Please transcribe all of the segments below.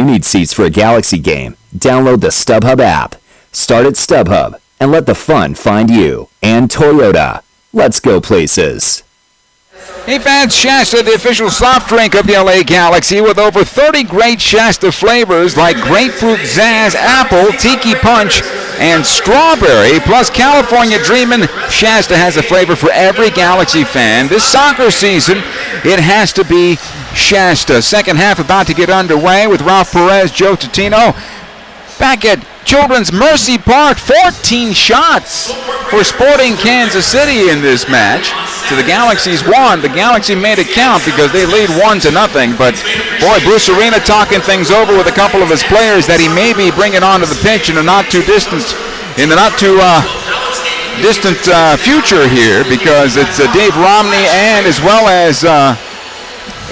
you need seats for a Galaxy game, download the StubHub app. Start at StubHub and let the fun find you. And Toyota. Let's go places. Hey fans, Shasta, the official soft drink of the LA Galaxy, with over 30 great Shasta flavors like grapefruit zazz, apple, tiki punch, and strawberry, plus California Dreamin'. Shasta has a flavor for every Galaxy fan. This soccer season, it has to be Shasta. Second half about to get underway with Ralph Perez, Joe Tutino. Back at Children's Mercy Park, 14 shots for Sporting Kansas City in this match. So the Galaxy's won. The Galaxy made it count because they lead 1-0. But boy, Bruce Arena talking things over with a couple of his players that he may be bringing onto the pitch in the not too distant future here, because it's Dave Romney and as well as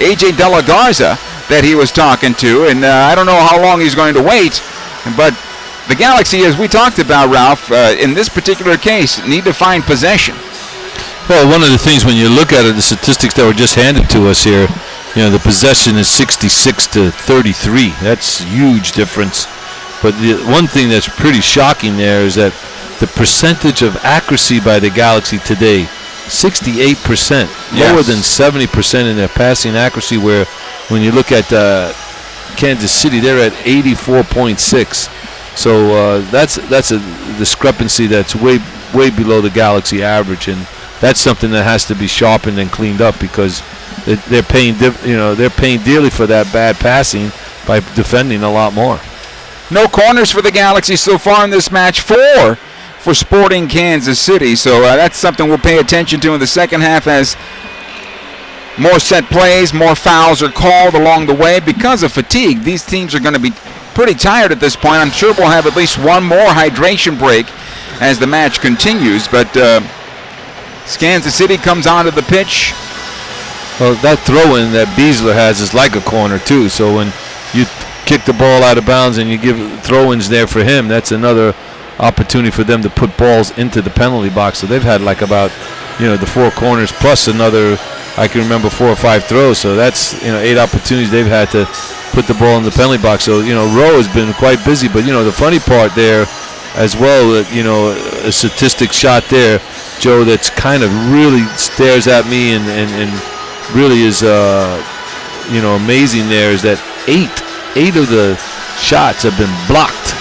AJ De La Garza that he was talking to, and I don't know how long he's going to wait. But the Galaxy, as we talked about, Ralph, in this particular case, need to find possession. Well, one of the things when you look at it, the statistics that were just handed to us here, the possession is 66-33. That's a huge difference. But the one thing that's pretty shocking there is that the percentage of accuracy by the Galaxy today, 68%, lower than 70% in their passing accuracy, where when you look at Kansas City, they're at 84.6. So that's a discrepancy that's way below the Galaxy average, and that's something that has to be sharpened and cleaned up, because they're paying dearly for that bad passing by defending a lot more. No corners for the Galaxy so far in this match. 4 for Sporting Kansas City. So that's something we'll pay attention to in the second half, as more set plays, more fouls are called along the way because of fatigue. These teams are going to be pretty tired at this point. I'm sure we'll have at least one more hydration break as the match continues. But Kansas City comes onto the pitch. Well, that throw-in that Beasler has is like a corner, too. So when you kick the ball out of bounds and you give throw-ins there for him, that's another opportunity for them to put balls into the penalty box. So they've had like about, the 4 corners plus another, I can remember 4 or 5 throws. So that's, 8 opportunities they've had to put the ball in the penalty box. So, Rowe has been quite busy. But, the funny part there as well, a statistic shot there, Joe, that's kind of really stares at me and really is, amazing there, is that 8 of the shots have been blocked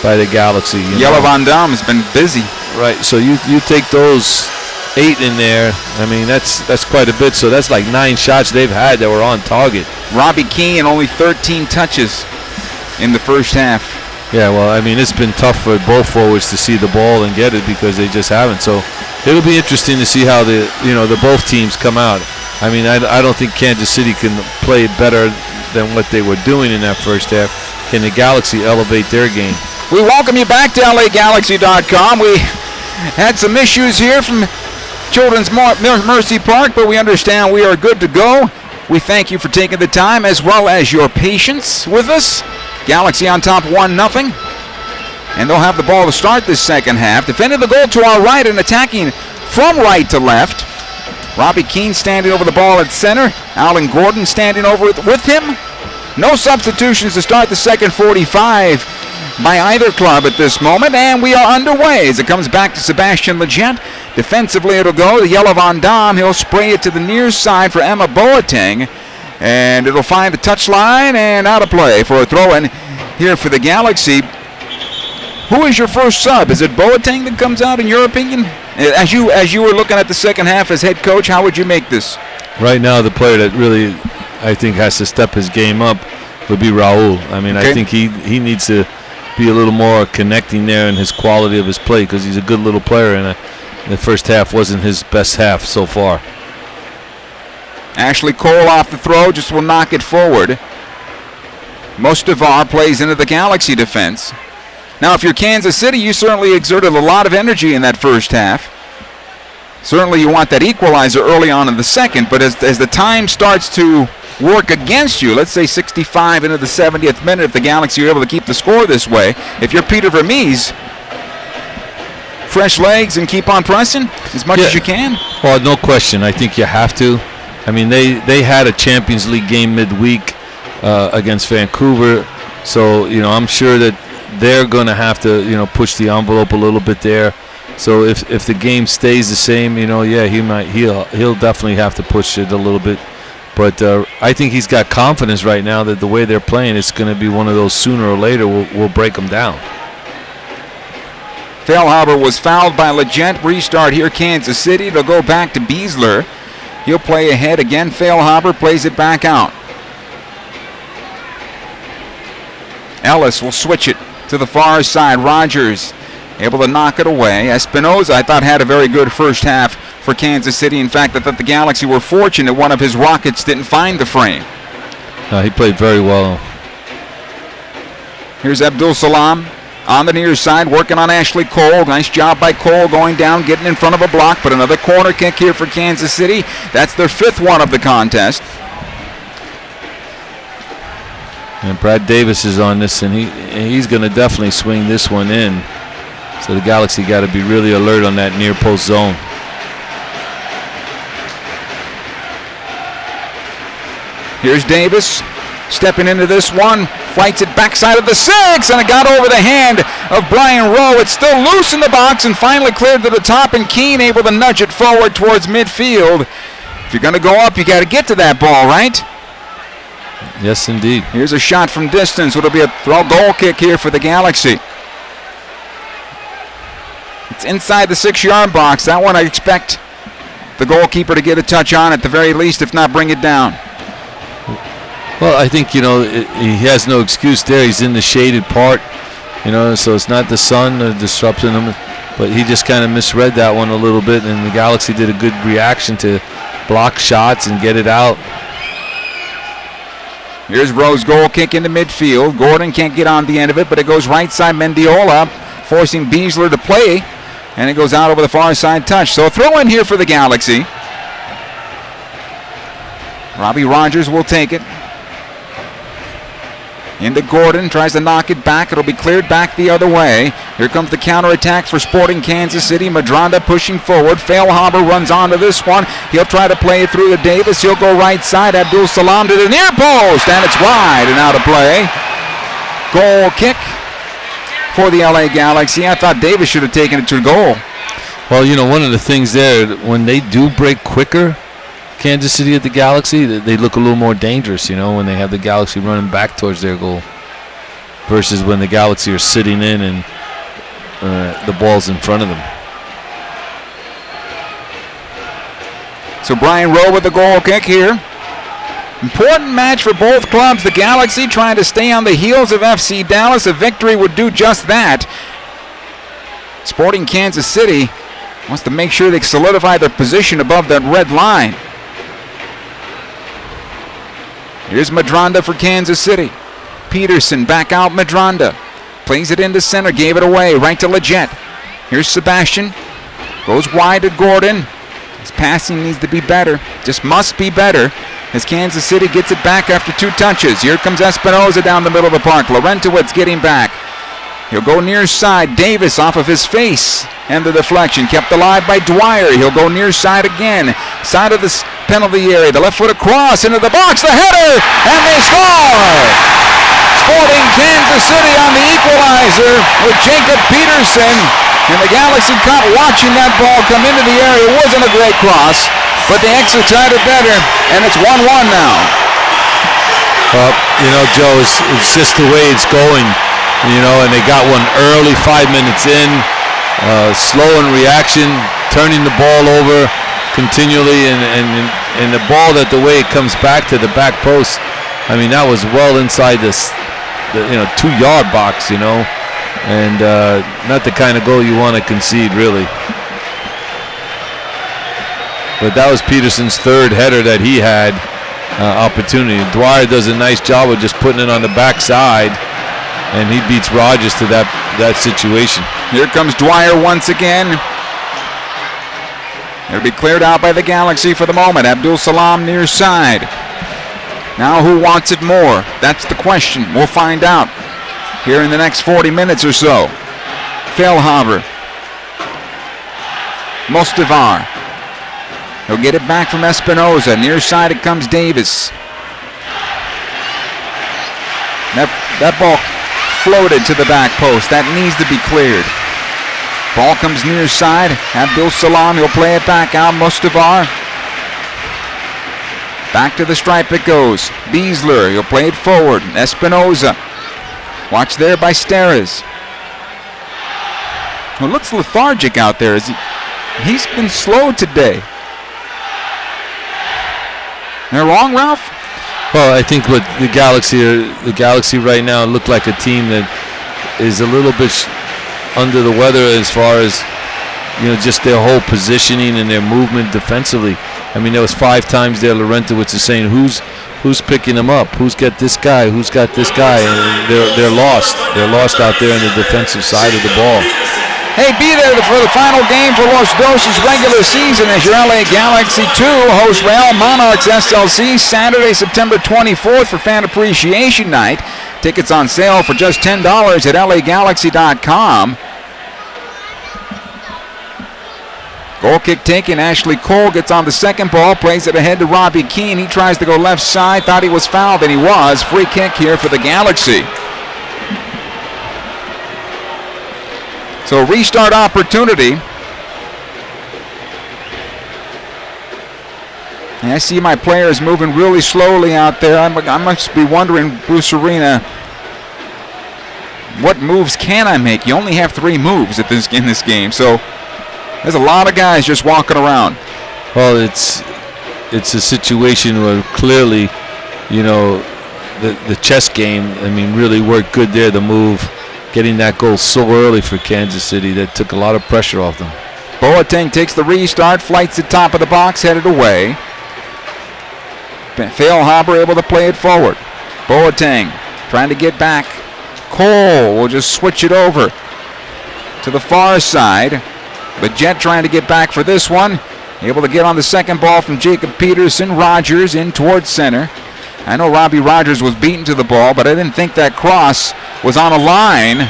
by the Galaxy. Jelle Van Damme has been busy. Right, so you take those 8 in there, I mean, that's quite a bit. So that's like 9 shots they've had that were on target. Robbie Keane, only 13 touches in the first half. Yeah, well, I mean, it's been tough for both forwards to see the ball and get it because they just haven't. So it'll be interesting to see how the both teams come out. I mean, I don't think Kansas City can play better than what they were doing in that first half. Can the Galaxy elevate their game? We welcome you back to LAGalaxy.com. We had some issues here from Children's Mercy Park, but we understand we are good to go. We thank you for taking the time as well as your patience with us. Galaxy on top 1-0. And they'll have the ball to start this second half. Defending the goal to our right and attacking from right to left. Robbie Keane standing over the ball at center. Alan Gordon standing over it with him. No substitutions to start the second 45 by either club at this moment. And we are underway as it comes back to Sebastian Lletget. Defensively it'll go to Jelle Van Damme. He'll spray it to the near side for Emma Boateng. And it'll find the touchline and out of play for a throw-in here for the Galaxy. Who is your first sub? Is it Boateng that comes out in your opinion? As you were looking at the second half as head coach, how would you make this? Right now the player that really I think has to step his game up would be Raul. I mean, okay. I think he needs to be a little more connecting there in his quality of his play because he's a good little player, and the first half wasn't his best half so far. Ashley Cole off the throw, just will knock it forward. Mostavar plays into the Galaxy defense. Now, if you're Kansas City, you certainly exerted a lot of energy in that first half. Certainly you want that equalizer early on in the second, but as the time starts to work against you, let's say 65 into the 70th minute, if the Galaxy are able to keep the score this way, if you're Peter Vermees, fresh legs and keep on pressing as much as you can? Well, no question. I think you have to. I mean, they had a Champions League game midweek against Vancouver. So, I'm sure that they're going to have to, push the envelope a little bit there. So if the game stays the same, he'll definitely have to push it a little bit. But I think he's got confidence right now that the way they're playing, it's going to be one of those sooner or later we'll break them down. Feilhaber was fouled by Leggett. Restart here, Kansas City. It'll go back to Beasler. He'll play ahead again. Feilhaber plays it back out. Ellis will switch it to the far side. Rogers able to knock it away. Espinoza, I thought, had a very good first half for Kansas City. In fact, I thought the Galaxy were fortunate one of his Rockets didn't find the frame. He played very well. Here's Abdul Salam on the near side, working on Ashley Cole. Nice job by Cole going down, getting in front of a block, but another corner kick here for Kansas City. That's their 5th one of the contest. And Brad Davis is on this, and he's going to definitely swing this one in. So the Galaxy got to be really alert on that near post zone. Here's Davis stepping into this one, fights it backside of the 6, and it got over the hand of Brian Rowe. It's still loose in the box and finally cleared to the top, and Keene able to nudge it forward towards midfield. If you're going to go up, you got to get to that ball, right? Yes, indeed. Here's a shot from distance. It'll be a goal kick here for the Galaxy. It's inside the 6-yard box. That one I expect the goalkeeper to get a touch on at the very least, if not bring it down. Well, I think, he has no excuse there. He's in the shaded part, so it's not the sun disrupting him. But he just kind of misread that one a little bit, and the Galaxy did a good reaction to block shots and get it out. Here's Rowe's goal kick into midfield. Gordon can't get on the end of it, but it goes right side Mendiola, forcing Beasler to play, and it goes out over the far side touch. So a throw in here for the Galaxy. Robbie Rogers will take it. Into Gordon, tries to knock it back. It'll be cleared back the other way. Here comes the counterattack for Sporting Kansas City. Madranda pushing forward. Feilhaber runs onto this one. He'll try to play it through to Davis. He'll go right side. Abdul Salam to the near post, and it's wide and out of play. Goal kick for the LA Galaxy. I thought Davis should have taken it to goal. Well, one of the things there, when they do break quicker, Kansas City at the Galaxy, they look a little more dangerous, when they have the Galaxy running back towards their goal versus when the Galaxy are sitting in and the ball's in front of them. So Brian Rowe with the goal kick here. Important match for both clubs. The Galaxy trying to stay on the heels of FC Dallas. A victory would do just that. Sporting Kansas City wants to make sure they solidify their position above that red line. Here's Madranda for Kansas City. Peterson back out Madranda. Plays it into center, gave it away, right to Leggett. Here's Sebastian. Goes wide to Gordon. His passing needs to be better. Just must be better as Kansas City gets it back after 2 touches. Here comes Espinoza down the middle of the park. Laurentowicz getting back. He'll go near side. Davis off of his face. And the deflection kept alive by Dwyer. He'll go near side again. Side of the penalty area. The left foot across into the box. The header. And they score. Sporting Kansas City on the equalizer with Jacob Peterson. And the Galaxy caught watching that ball come into the area. It wasn't a great cross, but they actually tried it better. And it's 1-1 now. Well, Joe, it's just the way it's going. And they got one early, 5 minutes in, slow in reaction, turning the ball over continually, and the ball that the way it comes back to the back post, that was well inside this, 2-yard box, and not the kind of goal you want to concede, really. But that was Peterson's 3rd header that he had opportunity. Dwyer does a nice job of just putting it on the backside. And he beats Rogers to that situation. Here comes Dwyer once again. It'll be cleared out by the Galaxy for the moment. Abdul Salam near side. Now who wants it more? That's the question. We'll find out here in the next 40 minutes or so. Feilhaber. Mostivar. He'll get it back from Espinoza. Near side it comes Davis. That ball floated to the back post. That needs to be cleared. Ball comes near side. Abdul Salam, he'll play it back out. Mustavar. Back to the stripe it goes. Beasler, he'll play it forward. Espinoza. Watch there by Steres. It looks lethargic out there. He's been slow today. Am I wrong, Ralph? Well, I think what the Galaxy right now look like a team that is a little bit under the weather as far as, just their whole positioning and their movement defensively. I mean, there was 5 times there Laurentowicz is saying, who's picking them up? Who's got this guy? Who's got this guy? And they're lost. They're lost out there on the defensive side of the ball. Hey, be there for the final game for Los Dos' regular season as your LA Galaxy 2 host Real Monarchs SLC Saturday, September 24th for Fan Appreciation Night. Tickets on sale for just $10 at LAGalaxy.com. Goal kick taken. Ashley Cole gets on the second ball, plays it ahead to Robbie Keane. He tries to go left side, thought he was fouled, and he was. Free kick here for the Galaxy. So restart opportunity. And I see my players moving really slowly out there. I must be wondering, Bruce Arena, what moves can I make? You only have 3 moves in this game, so there's a lot of guys just walking around. Well, it's a situation where clearly, the chess game, really worked good there. The move, getting that goal so early for Kansas City, that took a lot of pressure off them. Boateng takes the restart, flights the top of the box, headed away. Feilhaber able to play it forward. Boateng trying to get back. Cole will just switch it over to the far side. But Jet trying to get back for this one. Able to get on the second ball from Jacob Peterson. Rogers in towards center. I know Robbie Rogers was beaten to the ball, but I didn't think that cross was on a line.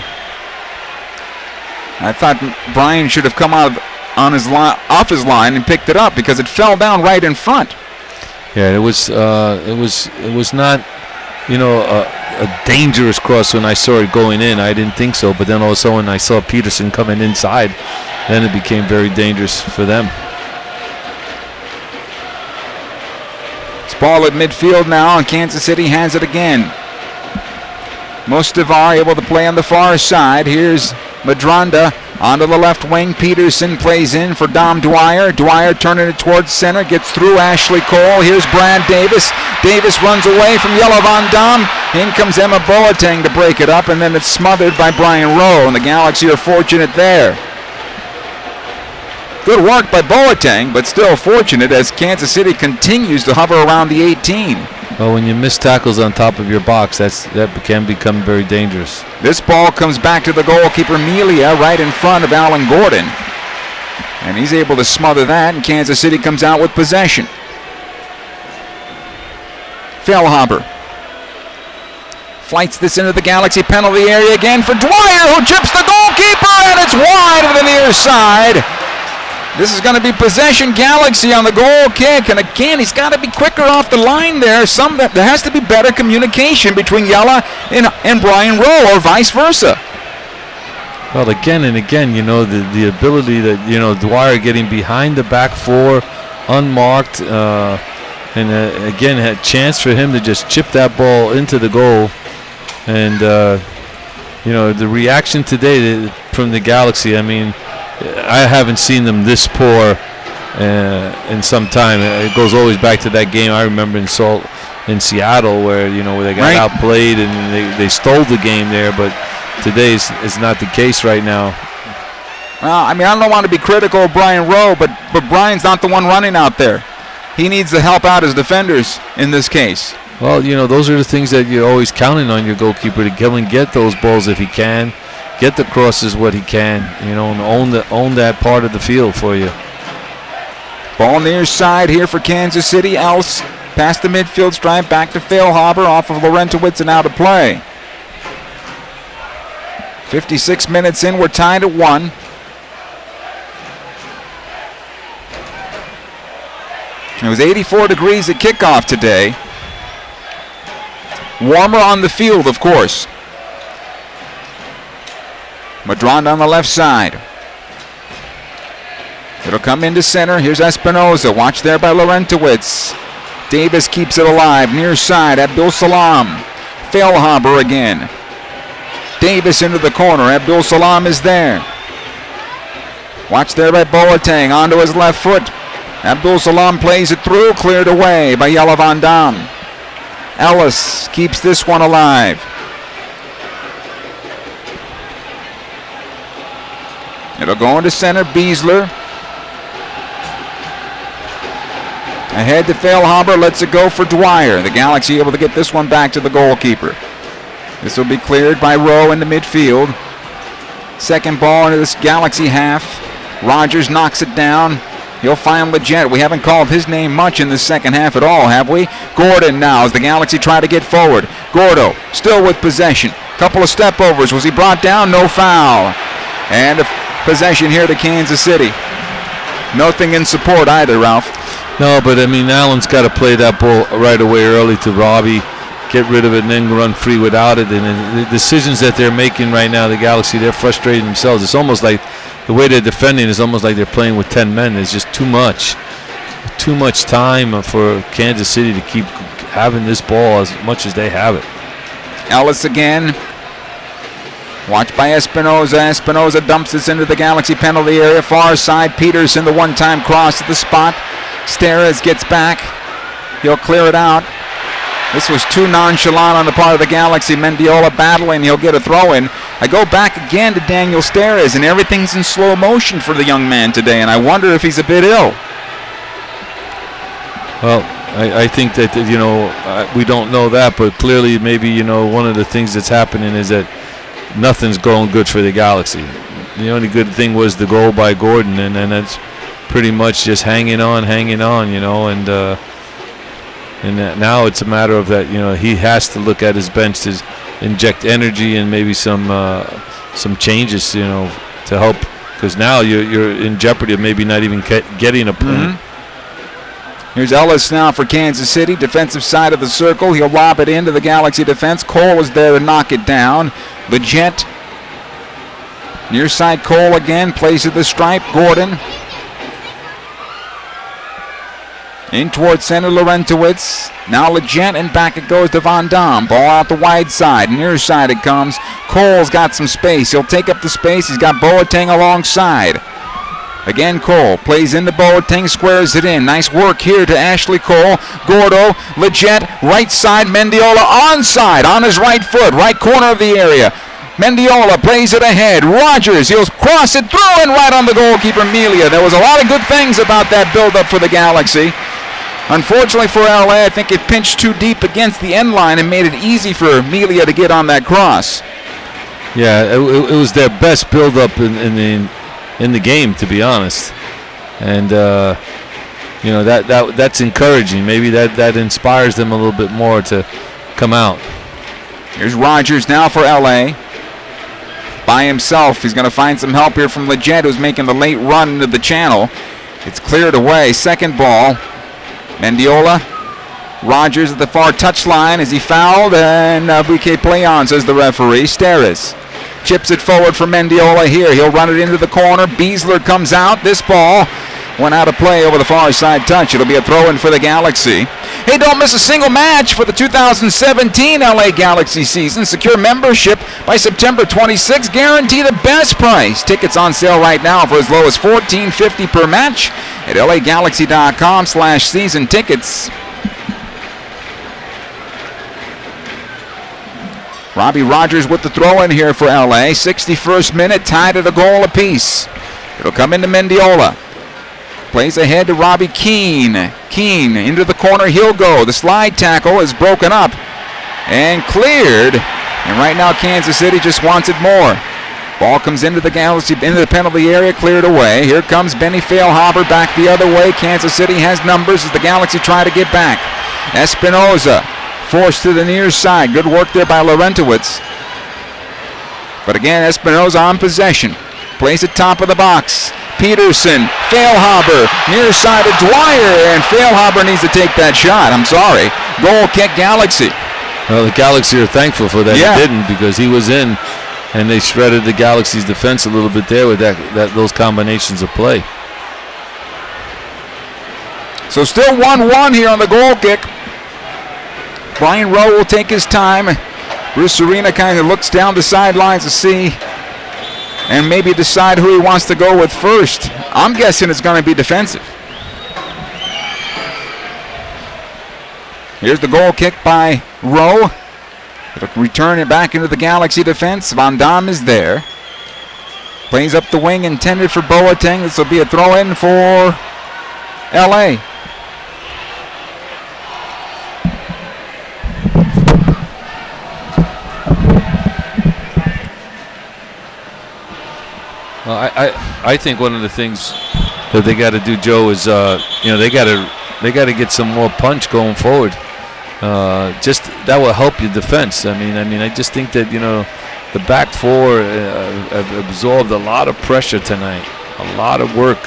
I thought Brian should have come out off his line and picked it up because it fell down right in front. Yeah, it was not, a dangerous cross when I saw it going in. I didn't think so, but then all of a sudden when I saw Peterson coming inside, then it became very dangerous for them. It's ball at midfield now, and Kansas City has it again. Mustavar able to play on the far side. Here's Madranda onto the left wing. Peterson plays in for Dom Dwyer. Dwyer turning it towards center. Gets through Ashley Cole. Here's Brad Davis. Davis runs away from Yellow Van Dam. In comes Emma Boateng to break it up, and then it's smothered by Brian Rowe, and the Galaxy are fortunate there. Good work by Boateng, but still fortunate as Kansas City continues to hover around the 18. Well, when you miss tackles on top of your box, that can become very dangerous. This ball comes back to the goalkeeper, Melia, right in front of Alan Gordon. And he's able to smother that, and Kansas City comes out with possession. Feilhaber flights this into the Galaxy penalty area again for Dwyer, who chips the goalkeeper, and it's wide of the near side. This is going to be possession Galaxy on the goal kick, and again, he's got to be quicker off the line there. There has to be better communication between Yella and Brian Rowe, or vice versa. Well, again and again, the ability that, Dwyer getting behind the back 4, unmarked, and again, had a chance for him to just chip that ball into the goal. And, the reaction today from the Galaxy, I haven't seen them this poor in some time. It goes always back to that game I remember in Seattle where they got outplayed and they stole the game there. But today is not the case right now. Well, I don't want to be critical of Brian Rowe, but Brian's not the one running out there. He needs to help out his defenders in this case. Well, those are the things that you're always counting on your goalkeeper to come and get those balls if he can. Get the crosses what he can, and own that part of the field for you. Ball near side here for Kansas City. Else past the midfield stripe, back to Feilhaber, off of Laurentowicz and out of play. 56 minutes in, we're tied at 1. It was 84 degrees at kickoff today. Warmer on the field, of course. Madron on the left side. It'll come into center. Here's Espinoza. Watch there by Laurentowicz. Davis keeps it alive. Near side, Abdul Salam. Feilhaber again. Davis into the corner. Abdul Salam is there. Watch there by Boateng. Onto his left foot. Abdul Salam plays it through. Cleared away by Jelle Van Damme. Ellis keeps this one alive. It'll go into center. Beasler. Ahead to Feilhaber, lets it go for Dwyer. The Galaxy able to get this one back to the goalkeeper. This will be cleared by Rowe in the midfield. Second ball into this Galaxy half. Rogers knocks it down. He'll find Leggett. We haven't called his name much in the second half at all, have we? Gordon now as the Galaxy try to get forward. Gordo still with possession. Couple of step overs. Was he brought down? No foul. And a possession here to Kansas City. Nothing in support either, Ralph. No, but I mean, Allen's got to play that ball right away early to Robbie, get rid of it, and then run free without it. And the decisions that they're making right now, the Galaxy, they're frustrating themselves. It's almost like the way they're defending is almost like they're playing with 10 men. It's just too much time for Kansas City to keep having this ball as much as they have it. Ellis again. Watched by Espinoza. Espinoza dumps this into the Galaxy penalty area. Far side, Peterson, the one-time cross to the spot. Steres gets back. He'll clear it out. This was too nonchalant on the part of the Galaxy. Mendiola battling. He'll get a throw in. I go back again to Daniel Steres, and everything's in slow motion for the young man today, and I wonder if he's a bit ill. Well, I think that, we don't know that, but clearly maybe, one of the things that's happening is that nothing's going good for the Galaxy. The only good thing was the goal by Gordon, and that's pretty much just hanging on, and now it's a matter of that, he has to look at his bench to inject energy and maybe some changes, to help, because now you're in jeopardy of maybe not even getting a point. Here's Ellis now for Kansas City, defensive side of the circle. He'll lob it into the Galaxy defense. Cole is there to knock it down. Leggett, near side Cole again, plays at the stripe. Gordon. In towards center, Laurentowicz. Now Leggett, and back it goes to Van Damme. Ball out the wide side. Near side it comes. Cole's got some space. He'll take up the space. He's got Boateng alongside. Again, Cole plays into Boateng, squares it in. Nice work here to Ashley Cole. Gordo, Leggett, right side. Mendiola onside on his right foot. Right corner of the area. Mendiola plays it ahead. Rogers, he'll cross it through and right on the goalkeeper, Melia. There was a lot of good things about that build-up for the Galaxy. Unfortunately for LA, I think it pinched too deep against the end line and made it easy for Melia to get on that cross. Yeah, it was their best build-up in the game, to be honest. And that's encouraging. Maybe that inspires them a little bit more to come out. Here's Rogers now for LA. By himself, he's going to find some help here from Leggett, who's making the late run into the channel. It's cleared away. Second ball. Mendiola. Rogers at the far touchline. Is he fouled? And bouquet play on, says the referee. Steres chips it forward for Mendiola here. He'll run it into the corner. Beasler comes out. This ball went out of play over the far side touch. It'll be a throw-in for the Galaxy. Hey, don't miss a single match for the 2017 LA Galaxy season. Secure membership by September 26. Guarantee the best price. Tickets on sale right now for as low as $14.50 per match at lagalaxy.com/season tickets. Robbie Rogers with the throw-in here for LA. 61st minute, tied at a goal apiece. It'll come into Mendiola. Plays ahead to Robbie Keane. Keane into the corner. He'll go. The slide tackle is broken up and cleared. And right now Kansas City just wants it more. Ball comes into the Galaxy, into the penalty area, cleared away. Here comes Benny Feilhaber back the other way. Kansas City has numbers as the Galaxy try to get back. Espinoza forced to the near side. Good work there by Laurentowicz. But again, Espinoza on possession. Plays at top of the box. Peterson, Feilhaber, near side of Dwyer, and Feilhaber needs to take that shot. I'm sorry. Goal kick Galaxy. Well, the Galaxy are thankful for that. Yeah. He didn't, because he was in and they shredded the Galaxy's defense a little bit there with those combinations of play. So still 1-1 here on the goal kick. Brian Rowe will take his time. Bruce Arena kind of looks down the sidelines to see and maybe decide who he wants to go with first. I'm guessing it's going to be defensive. Here's the goal kick by Rowe. It'll return it back into the Galaxy defense. Van Damme is there. Plays up the wing, intended for Boateng. This will be a throw-in for LA. Well, I think one of the things that they got to do, Joe, is they got to get some more punch going forward. Just that will help your defense. I mean, I just think that the back four have absorbed a lot of pressure tonight, a lot of work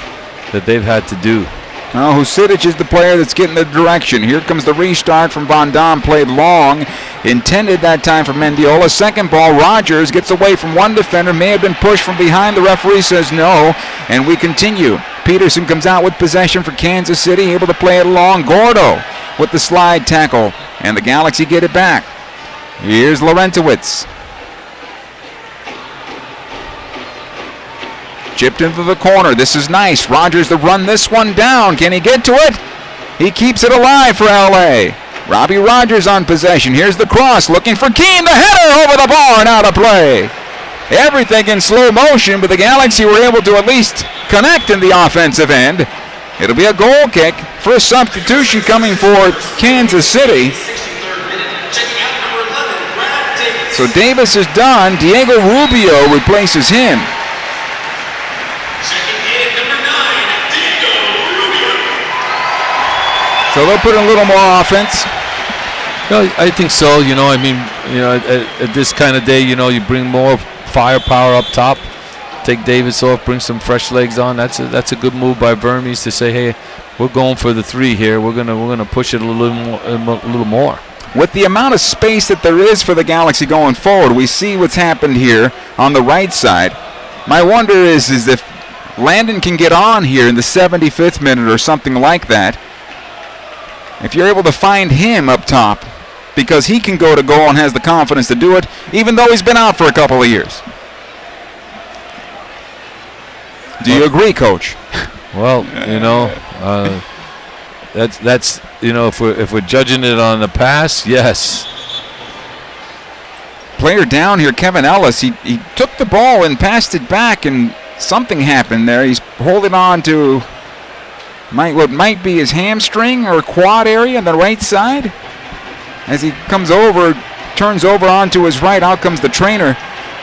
that they've had to do. Now, Husidic is the player that's getting the direction. Here comes the restart from Van Damme, played long. Intended that time for Mendiola. Second ball, Rogers gets away from one defender, may have been pushed from behind. The referee says no, and we continue. Peterson comes out with possession for Kansas City, able to play it along. Gordo with the slide tackle, and the Galaxy get it back. Here's Laurentowicz. Chipped into the corner. This is nice. Rogers to run this one down. Can he get to it? He keeps it alive for LA. Robbie Rogers on possession. Here's the cross. Looking for Keane. The header over the bar and out of play. Everything in slow motion, but the Galaxy were able to at least connect in the offensive end. It'll be a goal kick. First substitution coming for Kansas City. So Davis is done. Diego Rubio replaces him. So they'll put in a little more offense. No, I think so. At this kind of day, you bring more firepower up top. Take Davis off, bring some fresh legs on. That's a good move by Vermes to say, hey, we're going for the three here. We're gonna push it a little more. With the amount of space that there is for the Galaxy going forward, we see what's happened here on the right side. My wonder is if Landon can get on here in the 75th minute or something like that. If you're able to find him up top, because he can go to goal and has the confidence to do it, even though he's been out for a couple of years. Do you agree, Coach? Well, that's if we're judging it on the pass, yes. Player down here, Kevin Ellis. He took the ball and passed it back, and something happened there. He's holding on to what might be his hamstring or quad area on the right side. As he comes over, turns over onto his right, out comes the trainer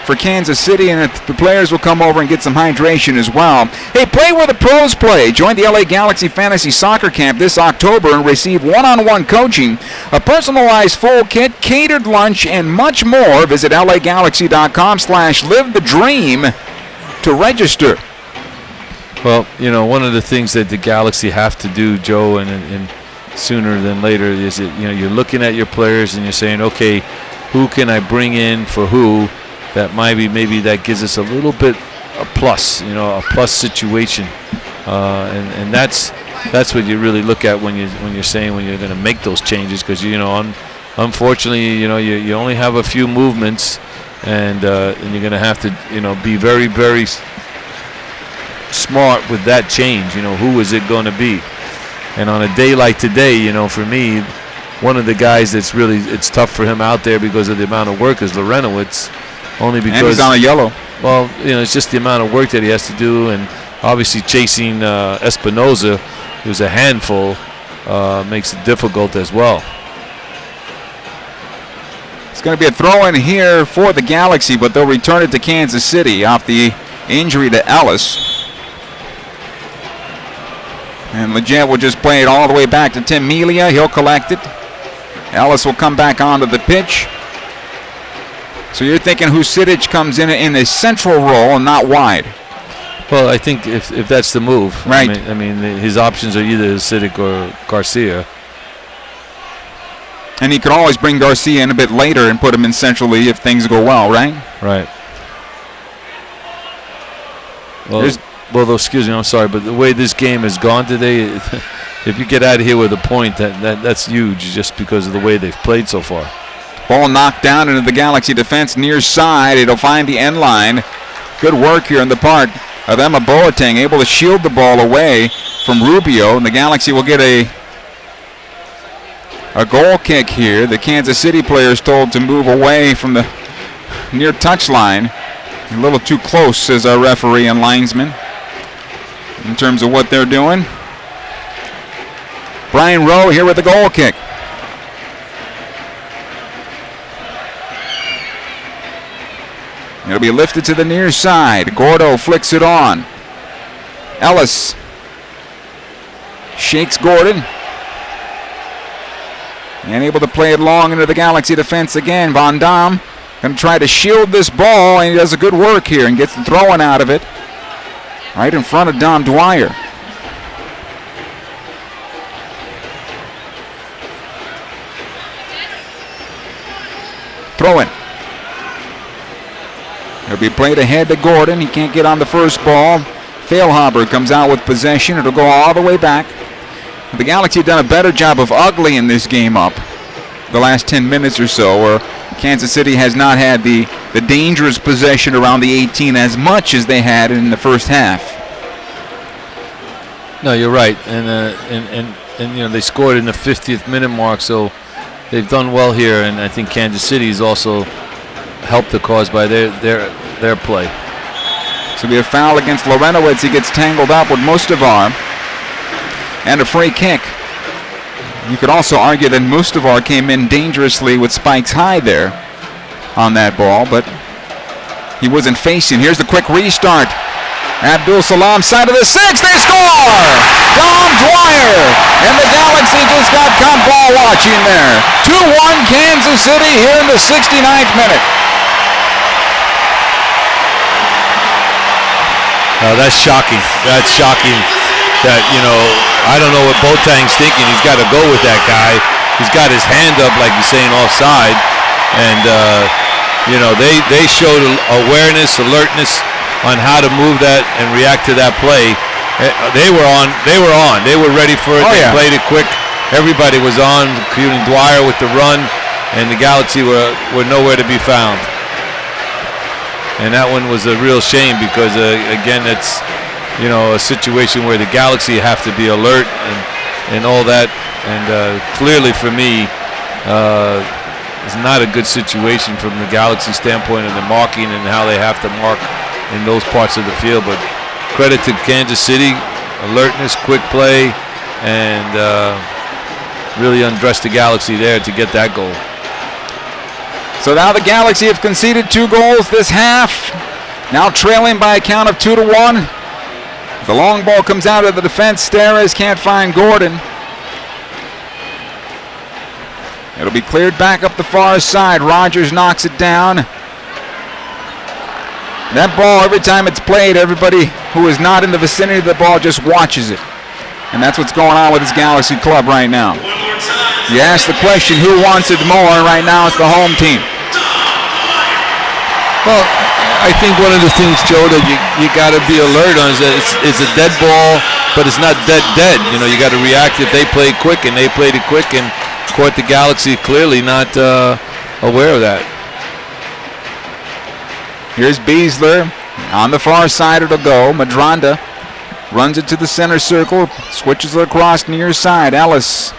for Kansas City, and the players will come over and get some hydration as well. Hey, play where the pros play. Join the LA Galaxy Fantasy Soccer Camp this October and receive one-on-one coaching, a personalized full kit, catered lunch, and much more. Visit LAGalaxy.com/livethedream to register. Well, one of the things that the Galaxy have to do, Joe, and sooner than later, is that you're looking at your players and you're saying, okay, who can I bring in for who? That maybe that gives us a little bit a plus, a plus situation, and that's what you really look at when you're going to make those changes, because unfortunately you only have a few movements, and you're going to have to be very, very smart with that change. Who is it going to be? And on a day like today, for me, one of the guys that's really, it's tough for him out there because of the amount of work is Laurentowicz. Only because and he's on a yellow. Well, it's just the amount of work that he has to do, and obviously chasing Espinoza, who's a handful, makes it difficult as well. It's going to be a throw-in here for the Galaxy, but they'll return it to Kansas City off the injury to Ellis. And Leggett will just play it all the way back to Tim Melia. He'll collect it. Ellis will come back onto the pitch. So you're thinking Husidic comes in a central role and not wide. Well, I think if that's the move. Right. I mean, his options are either Husidic or Garcia. And he could always bring Garcia in a bit later and put him in centrally if things go well, right? Right. Well, excuse me, I'm sorry, but the way this game has gone today, if you get out of here with a point, that's huge just because of the way they've played so far. Ball knocked down into the Galaxy defense near side. It'll find the end line. Good work here on the part of Emma Boateng, able to shield the ball away from Rubio, and the Galaxy will get a goal kick here. The Kansas City players told to move away from the near touchline. A little too close, says our referee and linesman, in terms of what they're doing. Brian Rowe here with the goal kick. It'll be lifted to the near side. Gordo flicks it on. Ellis shakes Gordon. And able to play it long into the Galaxy defense again. Van Dam going to try to shield this ball, and he does a good work here and gets the throwing out of it. Right in front of Dom Dwyer. Throw in. It'll be played ahead to Gordon. He can't get on the first ball. Feilhaber comes out with possession. It'll go all the way back. The Galaxy have done a better job of uglying this game up the last 10 minutes or so, where Kansas City has not had the dangerous possession around the 18 as much as they had in the first half. No, you're right, and you know, they scored in the 50th minute mark, so they've done well here, and I think Kansas City has also helped the cause by their play. So be a foul against Lorenowitz. He gets tangled up with Mustavar. And a free kick. You could also argue that Mustavar came in dangerously with spikes high there on that ball, but he wasn't facing. Here's the quick restart. Abdul Salam, side of the 6, they score! Dom Dwyer! And the Galaxy just got caught ball watching there. 2-1 Kansas City here in the 69th minute. That's shocking. That's shocking. That, you know, I don't know what Boateng's thinking. He's got to go with that guy. He's got his hand up like he's saying offside. And, you know, they showed awareness, alertness on how to move that and react to that play. They were on. They were ready for it. They played it quick. Everybody was on, including Dwyer with the run. And the Galaxy were nowhere to be found. And that one was a real shame because, again, it's, you know, a situation where the Galaxy have to be alert and all that. And clearly for me, it's not a good situation from the Galaxy standpoint of the marking and how they have to mark in those parts of the field. But credit to Kansas City, alertness, quick play, and really undressed the Galaxy there to get that goal. So now the Galaxy have conceded 2 goals this half. Now trailing by a count of 2-1. The long ball comes out of the defense. Steres can't find Gordon. It'll be cleared back up the far side. Rogers knocks it down. That ball, every time it's played, everybody who is not in the vicinity of the ball just watches it. And that's what's going on with this Galaxy club right now. You ask the question, who wants it more? Right now it's the home team. Well, I think one of the things, Joe, that you got to be alert on is that it's a dead ball, but it's not dead. You know, you got to react if they play quick, and they played it quick and caught the Galaxy clearly not aware of that. Here's Beasler. On the far side it'll go. Madranda runs it to the center circle, switches it across near side. Ellis.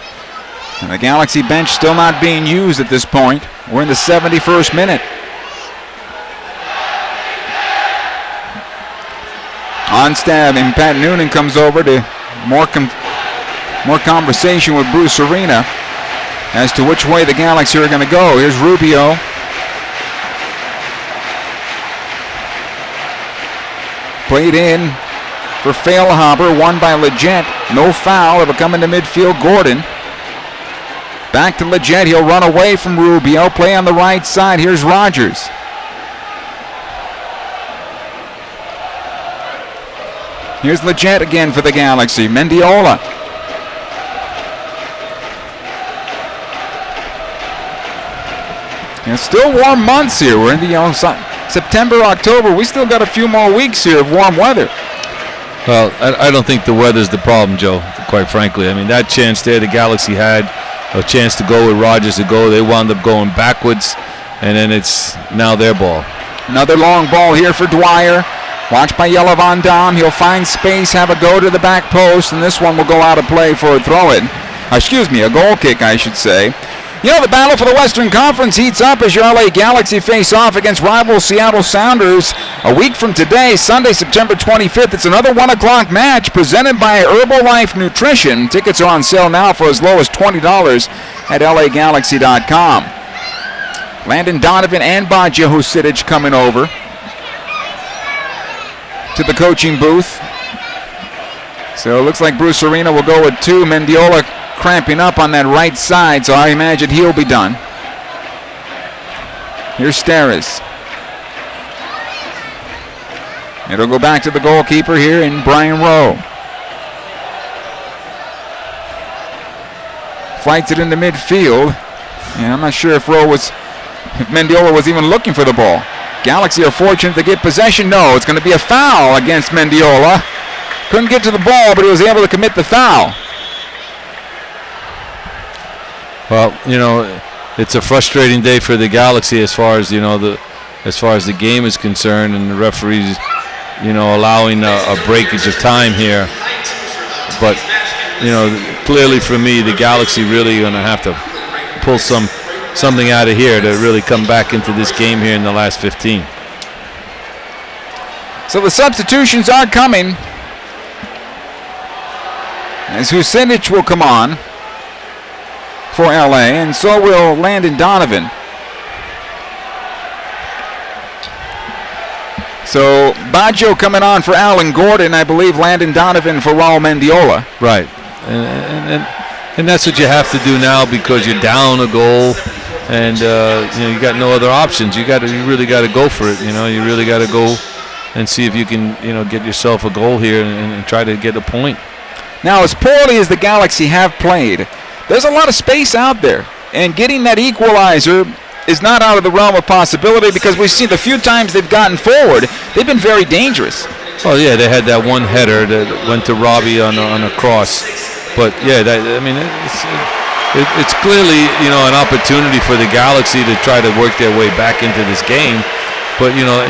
And the Galaxy bench still not being used at this point. We're in the 71st minute. Onstad and Pat Noonan comes over to more conversation with Bruce Arena as to which way the Galaxy are going to go. Here's Rubio. Played in for Feilhaber, won by Leggett. No foul. It'll come into midfield. Gordon. Back to Leggett. He'll run away from Rubio. Play on the right side. Here's Rogers. Here's Leggett again for the Galaxy. Mendiola. And still warm months here. We're in the September, October. We still got a few more weeks here of warm weather. Well, I don't think the weather's the problem, Joe, quite frankly. I mean, that chance there, the Galaxy had a chance to go with Rogers to go. They wound up going backwards, and then it's now their ball. Another long ball here for Dwyer. Watched by Jelle Van Dam. He'll find space, have a go to the back post, and this one will go out of play for a throw-in. A goal kick, I should say. You know, the battle for the Western Conference heats up as your LA Galaxy face off against rival Seattle Sounders a week from today, Sunday, September 25th. It's another 1 o'clock match presented by Herbalife Nutrition. Tickets are on sale now for as low as $20 at LAGalaxy.com. Landon Donovan and Badja Husidic coming over to the coaching booth. So it looks like Bruce Arena will go with 2. Mendiola cramping up on that right side, so I imagine he'll be done. Here's Steres. It'll go back to the goalkeeper here in Brian Rowe. Fights it into midfield. And I'm not sure if Mendiola was even looking for the ball. Galaxy are fortunate to get possession. No, it's going to be a foul against Mendiola. Couldn't get to the ball, but he was able to commit the foul. Well, you know, it's a frustrating day for the Galaxy as far as, you know, the game is concerned, and the referees, you know, allowing a breakage of time here. But, you know, clearly for me, the Galaxy really going to have to pull something out of here to really come back into this game here in the last 15. So the substitutions are coming, as Husidic will come on for LA, and so will Landon Donovan. So Baggio coming on for Alan Gordon, I believe Landon Donovan for Raul Mendiola. Right, and that's what you have to do now because you're down a goal, and you know, you got no other options. You really got to go for it. You know, you really got to go and see if you can, you know, get yourself a goal here and try to get a point. Now, as poorly as the Galaxy have played, there's a lot of space out there, and getting that equalizer is not out of the realm of possibility because we've seen the few times they've gotten forward, they've been very dangerous. Oh yeah, they had that one header that went to Robbie on a cross, but yeah, it's clearly, you know, an opportunity for the Galaxy to try to work their way back into this game. But you know,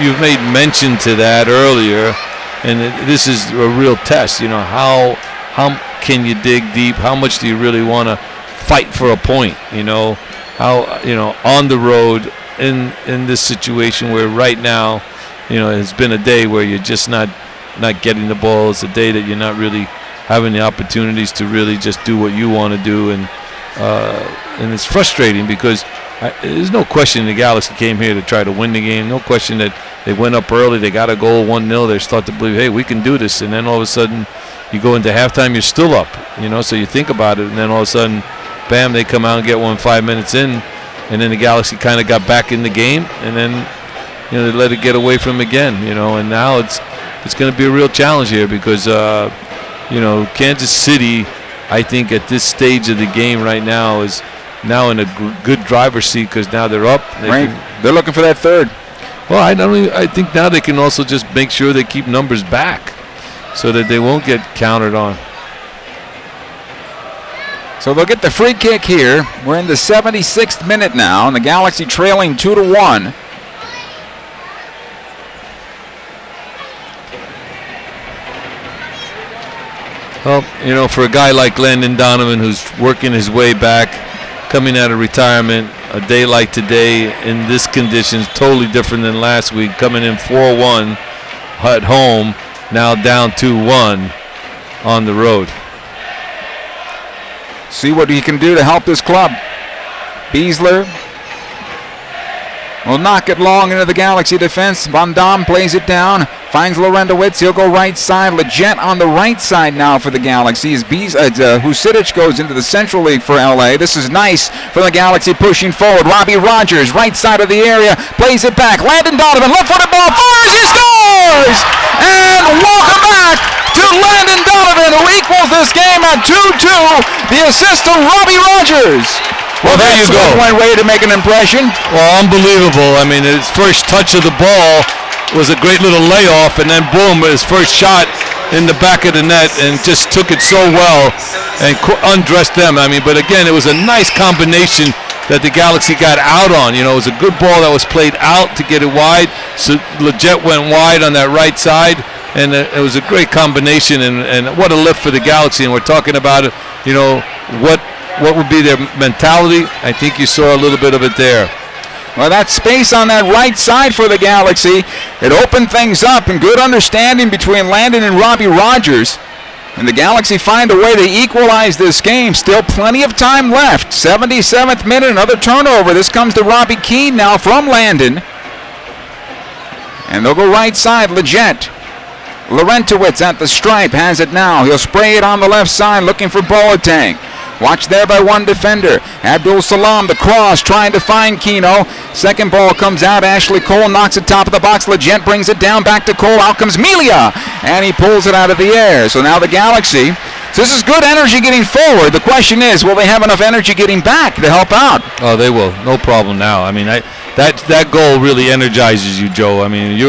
you've made mention to that earlier, and this is a real test. You know, how can you dig deep? How much do you really want to fight for a point? You know, how, you know, on the road in this situation where right now, you know, it's been a day where you're just not getting the ball. It's a day that you're not really having the opportunities to really just do what you want to do, and it's frustrating because there's no question the Galaxy came here to try to win the game. No question that they went up early, they got a goal 1-0, they start to believe, hey, we can do this, and then all of a sudden you go into halftime, you're still up, you know, so you think about it, and then all of a sudden, bam, they come out and get one 5 minutes in, and then the Galaxy kind of got back in the game, and then, you know, they let it get away from them again, you know, and now it's going to be a real challenge here because, you know, Kansas City, I think at this stage of the game right now is now in a good driver's seat because now they're up. They're looking for that third. Well, I think now they can also just make sure they keep numbers back so that they won't get countered on. So they'll get the free kick here. We're in the 76th minute now, and the Galaxy trailing 2-1. Well, you know, for a guy like Landon Donovan who's working his way back, coming out of retirement, a day like today in this conditions, totally different than last week, coming in 4-1 at home, now down 2-1 on the road. See what he can do to help this club. Beasler will knock it long into the Galaxy defense. Van Dam plays it down, finds Lorendowitz. He'll go right side. Leggett on the right side now for the Galaxy as Husidic goes into the Central League for LA. This is nice for the Galaxy pushing forward. Robbie Rogers, right side of the area, plays it back. Landon Donovan, left-footed ball, fires, he scores! And welcome back to Landon Donovan, who equals this game at 2-2. The assist to Robbie Rogers. Well, there you go. Went ready to make an impression. Well, unbelievable. I mean, his first touch of the ball was a great little layoff, and then boom, his first shot in the back of the net, and just took it so well and undressed them. I mean, but again, it was a nice combination that the Galaxy got out on. You know, it was a good ball that was played out to get it wide. So Lletget went wide on that right side, and it was a great combination, and what a lift for the Galaxy. And we're talking about it, you know, what would be their mentality. I think you saw a little bit of it there. Well, that space on that right side for the Galaxy, it opened things up, and good understanding between Landon and Robbie Rogers. And the Galaxy find a way to equalize this game. Still plenty of time left. 77th minute, another turnover. This comes to Robbie Keane now from Landon. And they'll go right side, Lletget. Larentowicz at the stripe, has it now. He'll spray it on the left side, looking for Boateng. Watched there by one defender. Abdul Salam, the cross, trying to find Keno. Second ball comes out. Ashley Cole knocks it top of the box. Lletget brings it down back to Cole. Out comes Melia, and he pulls it out of the air. So now the Galaxy. So this is good energy getting forward. The question is, will they have enough energy getting back to help out? Oh, they will. No problem now. I mean, that goal really energizes you, Joe. I mean,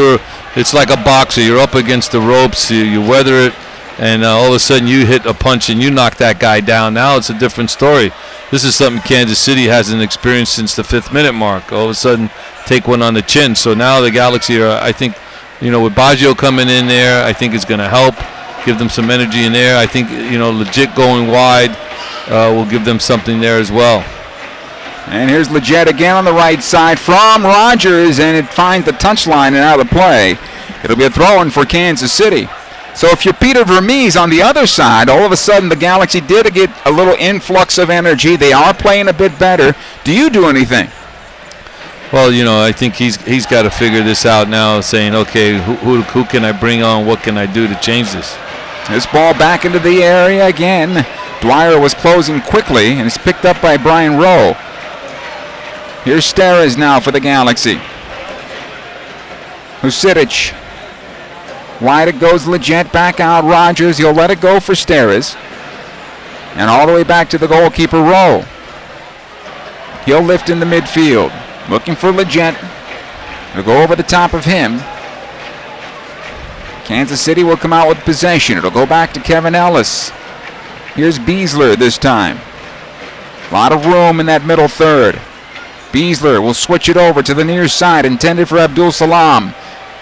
it's like a boxer. You're up against the ropes. You weather it. And all of a sudden you hit a punch and you knock that guy down. Now it's a different story. This is something Kansas City hasn't experienced since the 5th minute mark. All of a sudden take one on the chin. So now the Galaxy are, I think, you know, with Baggio coming in there, I think it's going to help, give them some energy in there. I think, you know, Lletget going wide will give them something there as well. And here's Lletget again on the right side from Rogers, and it finds the touchline and out of the play. It'll be a throw-in for Kansas City. So if you're Peter Vermees on the other side, all of a sudden the Galaxy did get a little influx of energy. They are playing a bit better. Do you do anything? Well, you know, I think he's got to figure this out now, saying, okay, who can I bring on? What can I do to change this? This ball back into the area again. Dwyer was closing quickly, and it's picked up by Brian Rowe. Here's Steres now for the Galaxy. Husidic. Wide it goes, Lletget, back out Rogers. He'll let it go for Steres. And all the way back to the goalkeeper, Rowe. He'll lift in the midfield. Looking for Lletget. He'll go over the top of him. Kansas City will come out with possession. It'll go back to Kevin Ellis. Here's Beasler this time. A lot of room in that middle third. Beasler will switch it over to the near side, intended for Abdul Salam.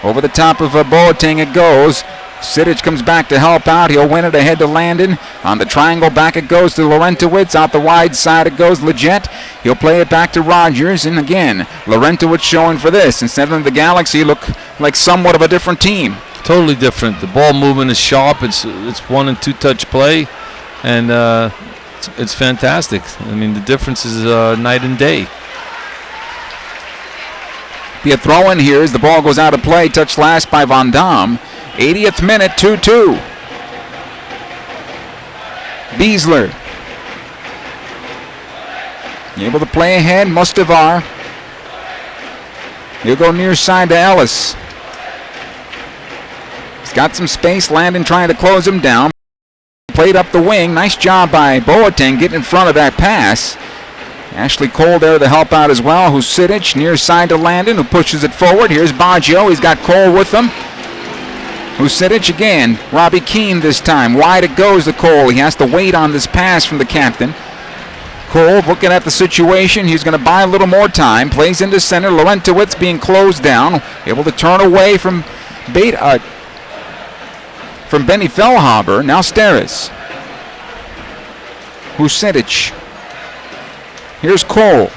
Over the top of Boateng it goes. Sidic comes back to help out. He'll win it ahead to Landon. On the triangle, back it goes to Larentowicz. Out the wide side it goes, Lletget. He'll play it back to Rogers. And again, Larentowicz showing for this. Instead of the Galaxy look like somewhat of a different team. Totally different. The ball movement is sharp. It's 1 and 2 touch play. And it's fantastic. I mean, the difference is night and day. Be a throw in here as the ball goes out of play. Touched last by Van Dam. 80th minute, 2-2. Beasler. Able to play ahead. Mustavar. He'll go near side to Ellis. He's got some space. Landon trying to close him down. Played up the wing. Nice job by Boateng getting in front of that pass. Ashley Cole there to help out as well. Husidic near side to Landon, who pushes it forward. Here's Baggio. He's got Cole with him. Husidic again. Robbie Keane this time. Wide it goes to Cole. He has to wait on this pass from the captain. Cole looking at the situation. He's going to buy a little more time. Plays into center. Larentowicz being closed down. Able to turn away from Benny Feilhaber. Now Steres. Husidic. Here's Cole.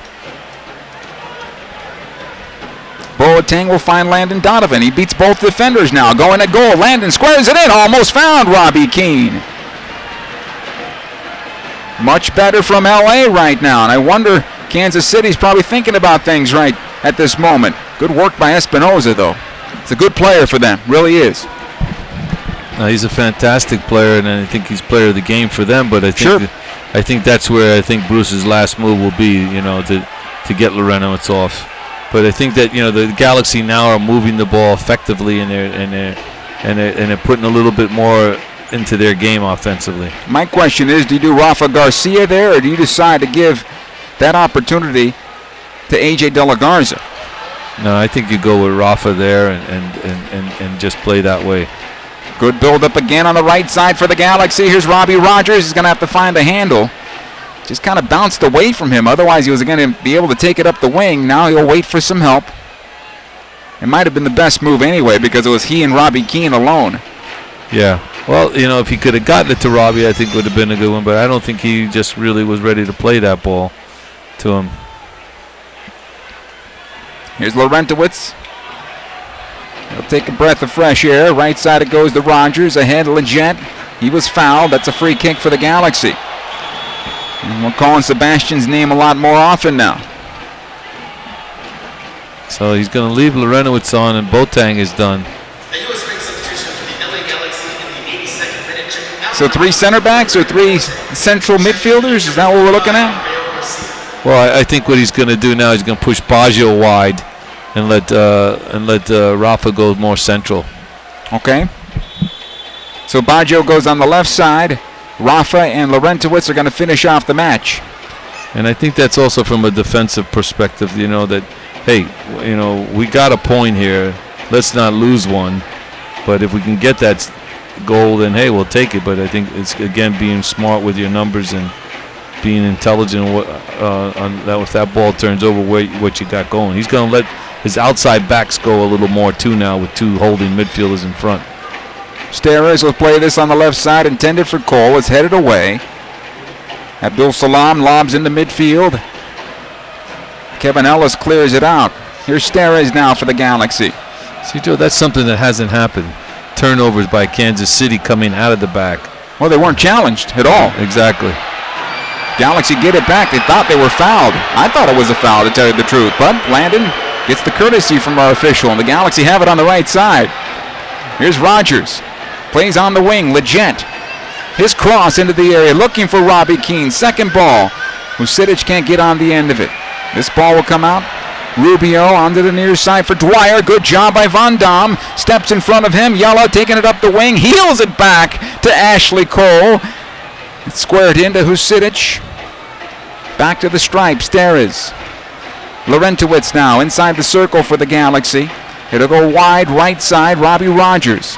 Boateng will find Landon Donovan. He beats both defenders now. Going at goal. Landon squares it in. Almost found Robbie Keane. Much better from L.A. right now. And I wonder, Kansas City's probably thinking about things right at this moment. Good work by Espinoza, though. It's a good player for them. Really is. He's a fantastic player, and I think he's player of the game for them. But I think I think that's where I think Bruce's last move will be, you know, to get Larentowicz off. But I think that, you know, the Galaxy now are moving the ball effectively, and they're putting a little bit more into their game offensively. My question is, do you do Rafa Garcia there, or do you decide to give that opportunity to A.J. De La Garza. No, I think you go with Rafa there and just play that way. Good build-up again on the right side for the Galaxy. Here's Robbie Rogers. He's going to have to find a handle. Just kind of bounced away from him. Otherwise, he was going to be able to take it up the wing. Now he'll wait for some help. It might have been the best move anyway because it was he and Robbie Keane alone. Yeah. Well, if he could have gotten it to Robbie, I think it would have been a good one. But I don't think he just really was ready to play that ball to him. Here's Laurentowicz. He'll take a breath of fresh air. Right side it goes to Rogers. Ahead, Leggett. He was fouled. That's a free kick for the Galaxy. And we're calling Sebastian's name a lot more often now. So he's going to leave Laurentowicz on, and Boateng is done. So 3 center backs or 3 central midfielders? Is that what we're looking at? Well, I think what he's going to do now is going to push Baggio wide and let Rafa go more central. Okay. So Baggio goes on the left side. Rafa and Laurentowicz are going to finish off the match. And I think that's also from a defensive perspective, that, hey, we got a point here. Let's not lose one. But if we can get that goal, then, hey, we'll take it. But I think it's, again, being smart with your numbers and being intelligent if that ball turns over, what you got going. He's going to let his outside backs go a little more, too, now with 2 holding midfielders in front. Steres will play this on the left side, intended for Cole. It's headed away. Abdul Salam lobs into midfield. Kevin Ellis clears it out. Here's Steres now for the Galaxy. See, Joe, that's something that hasn't happened. Turnovers by Kansas City coming out of the back. Well, they weren't challenged at all. Exactly. Galaxy get it back. They thought they were fouled. I thought it was a foul, to tell you the truth. But Landon gets the courtesy from our official, and the Galaxy have it on the right side. Here's Rogers. Plays on the wing. Leggett. His cross into the area, looking for Robbie Keane. Second ball. Vucinic can't get on the end of it. This ball will come out. Rubio onto the near side for Dwyer. Good job by Van Dam. Steps in front of him. Yella taking it up the wing. Heels it back to Ashley Cole. It's squared into Vucinic. Back to the stripe. Steres. Laurentowicz now inside the circle for the Galaxy. It'll go wide right side. Robbie Rogers.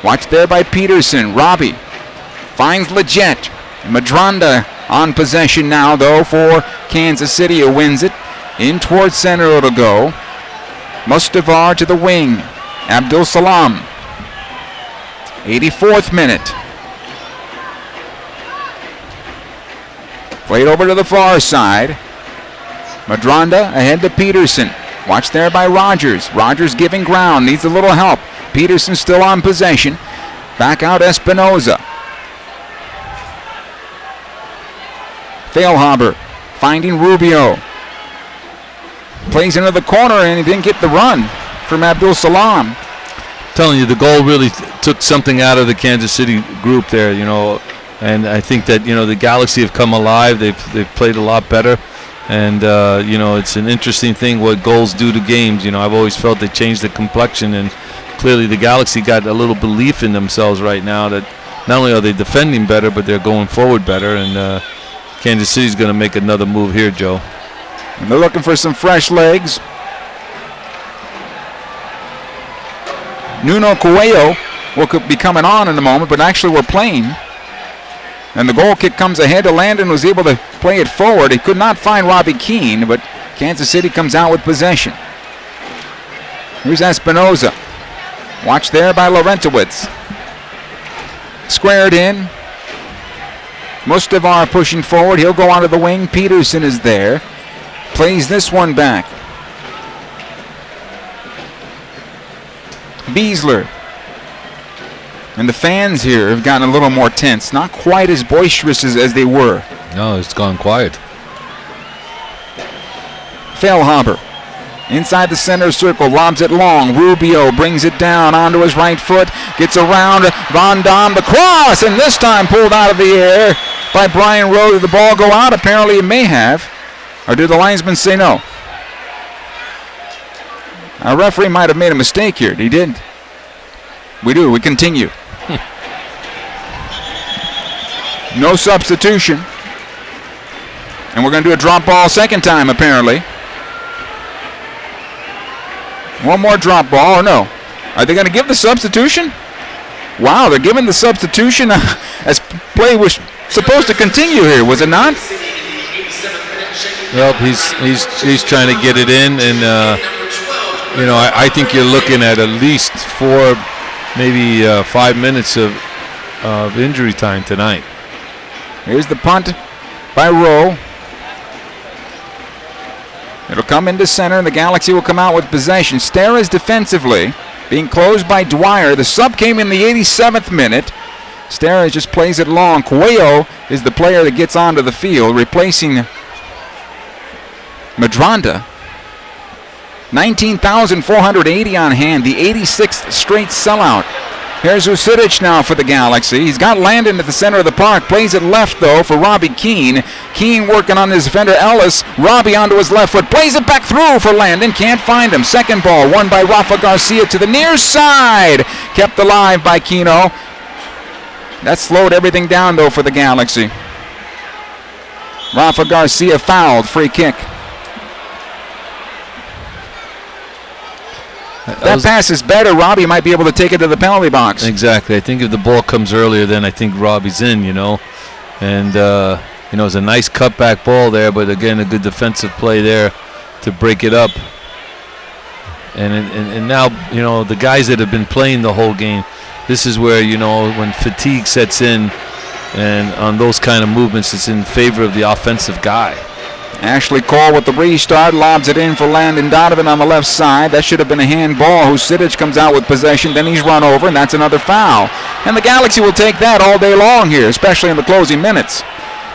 Watched there by Peterson. Robbie finds Leggett. Madranda on possession now, though, for Kansas City, who wins it. In towards center it'll go. Mustavar to the wing. Abdul Salam. 84th minute. Played over to the far side. Madranda ahead to Peterson. Watched there by Rogers. Rogers giving ground. Needs a little help. Peterson still on possession. Back out Espinoza. Feilhaber finding Rubio. Plays into the corner and he didn't get the run from Abdul Salam. Telling you, the goal really took something out of the Kansas City group there, and I think that, the Galaxy have come alive. They've played a lot better. And, it's an interesting thing what goals do to games. I've always felt they changed the complexion, and clearly the Galaxy got a little belief in themselves right now that not only are they defending better, but they're going forward better. And Kansas City's going to make another move here, Joe. And they're looking for some fresh legs. Nuno Coelho will be coming on in a moment, but actually we're playing. And the goal kick comes ahead to Landon, was able to play it forward. He could not find Robbie Keane, but Kansas City comes out with possession. Here's Espinoza. Watched there by Laurentowicz. Squared in. Mustavar pushing forward. He'll go onto the wing. Peterson is there. Plays this one back. Beasler. And the fans here have gotten a little more tense. Not quite as boisterous as they were. No, it's gone quiet. Feilhaber. Inside the center circle, lobs it long. Rubio brings it down onto his right foot. Gets around Van Dam, the cross, and this time pulled out of the air by Brian Rowe. Did the ball go out? Apparently it may have. Or did the linesman say no? Our referee might have made a mistake here. He didn't. We continue. No substitution. And we're going to do a drop ball second time, apparently. One more drop ball, or no? Are they going to give the substitution? Wow, they're giving the substitution as play was supposed to continue here, was it not? Well, he's trying to get it in, and I think you're looking at least 4, maybe 5 minutes of injury time tonight. Here's the punt by Rowe. It'll come into center, and the Galaxy will come out with possession. Steres defensively, being closed by Dwyer. The sub came in the 87th minute. Steres just plays it long. Cuello is the player that gets onto the field, replacing Madronda. 19,480 on hand, the 86th straight sellout. Here's Vucinic now for the Galaxy. He's got Landon at the center of the park. Plays it left, though, for Robbie Keane. Keane working on his defender, Ellis. Robbie onto his left foot. Plays it back through for Landon. Can't find him. Second ball, won by Rafa Garcia to the near side. Kept alive by Kino. That slowed everything down, though, for the Galaxy. Rafa Garcia fouled. Free kick. That pass is better. Robbie might be able to take it to the penalty box. Exactly. I think if the ball comes earlier, then I think Robbie's in, And, it's a nice cutback ball there, but again, a good defensive play there to break it up. And now, the guys that have been playing the whole game, this is where, when fatigue sets in, and on those kind of movements, it's in favor of the offensive guy. Ashley Cole with the restart, lobs it in for Landon Donovan on the left side. That should have been a handball. Vucinic comes out with possession, then he's run over, and that's another foul. And the Galaxy will take that all day long here, especially in the closing minutes.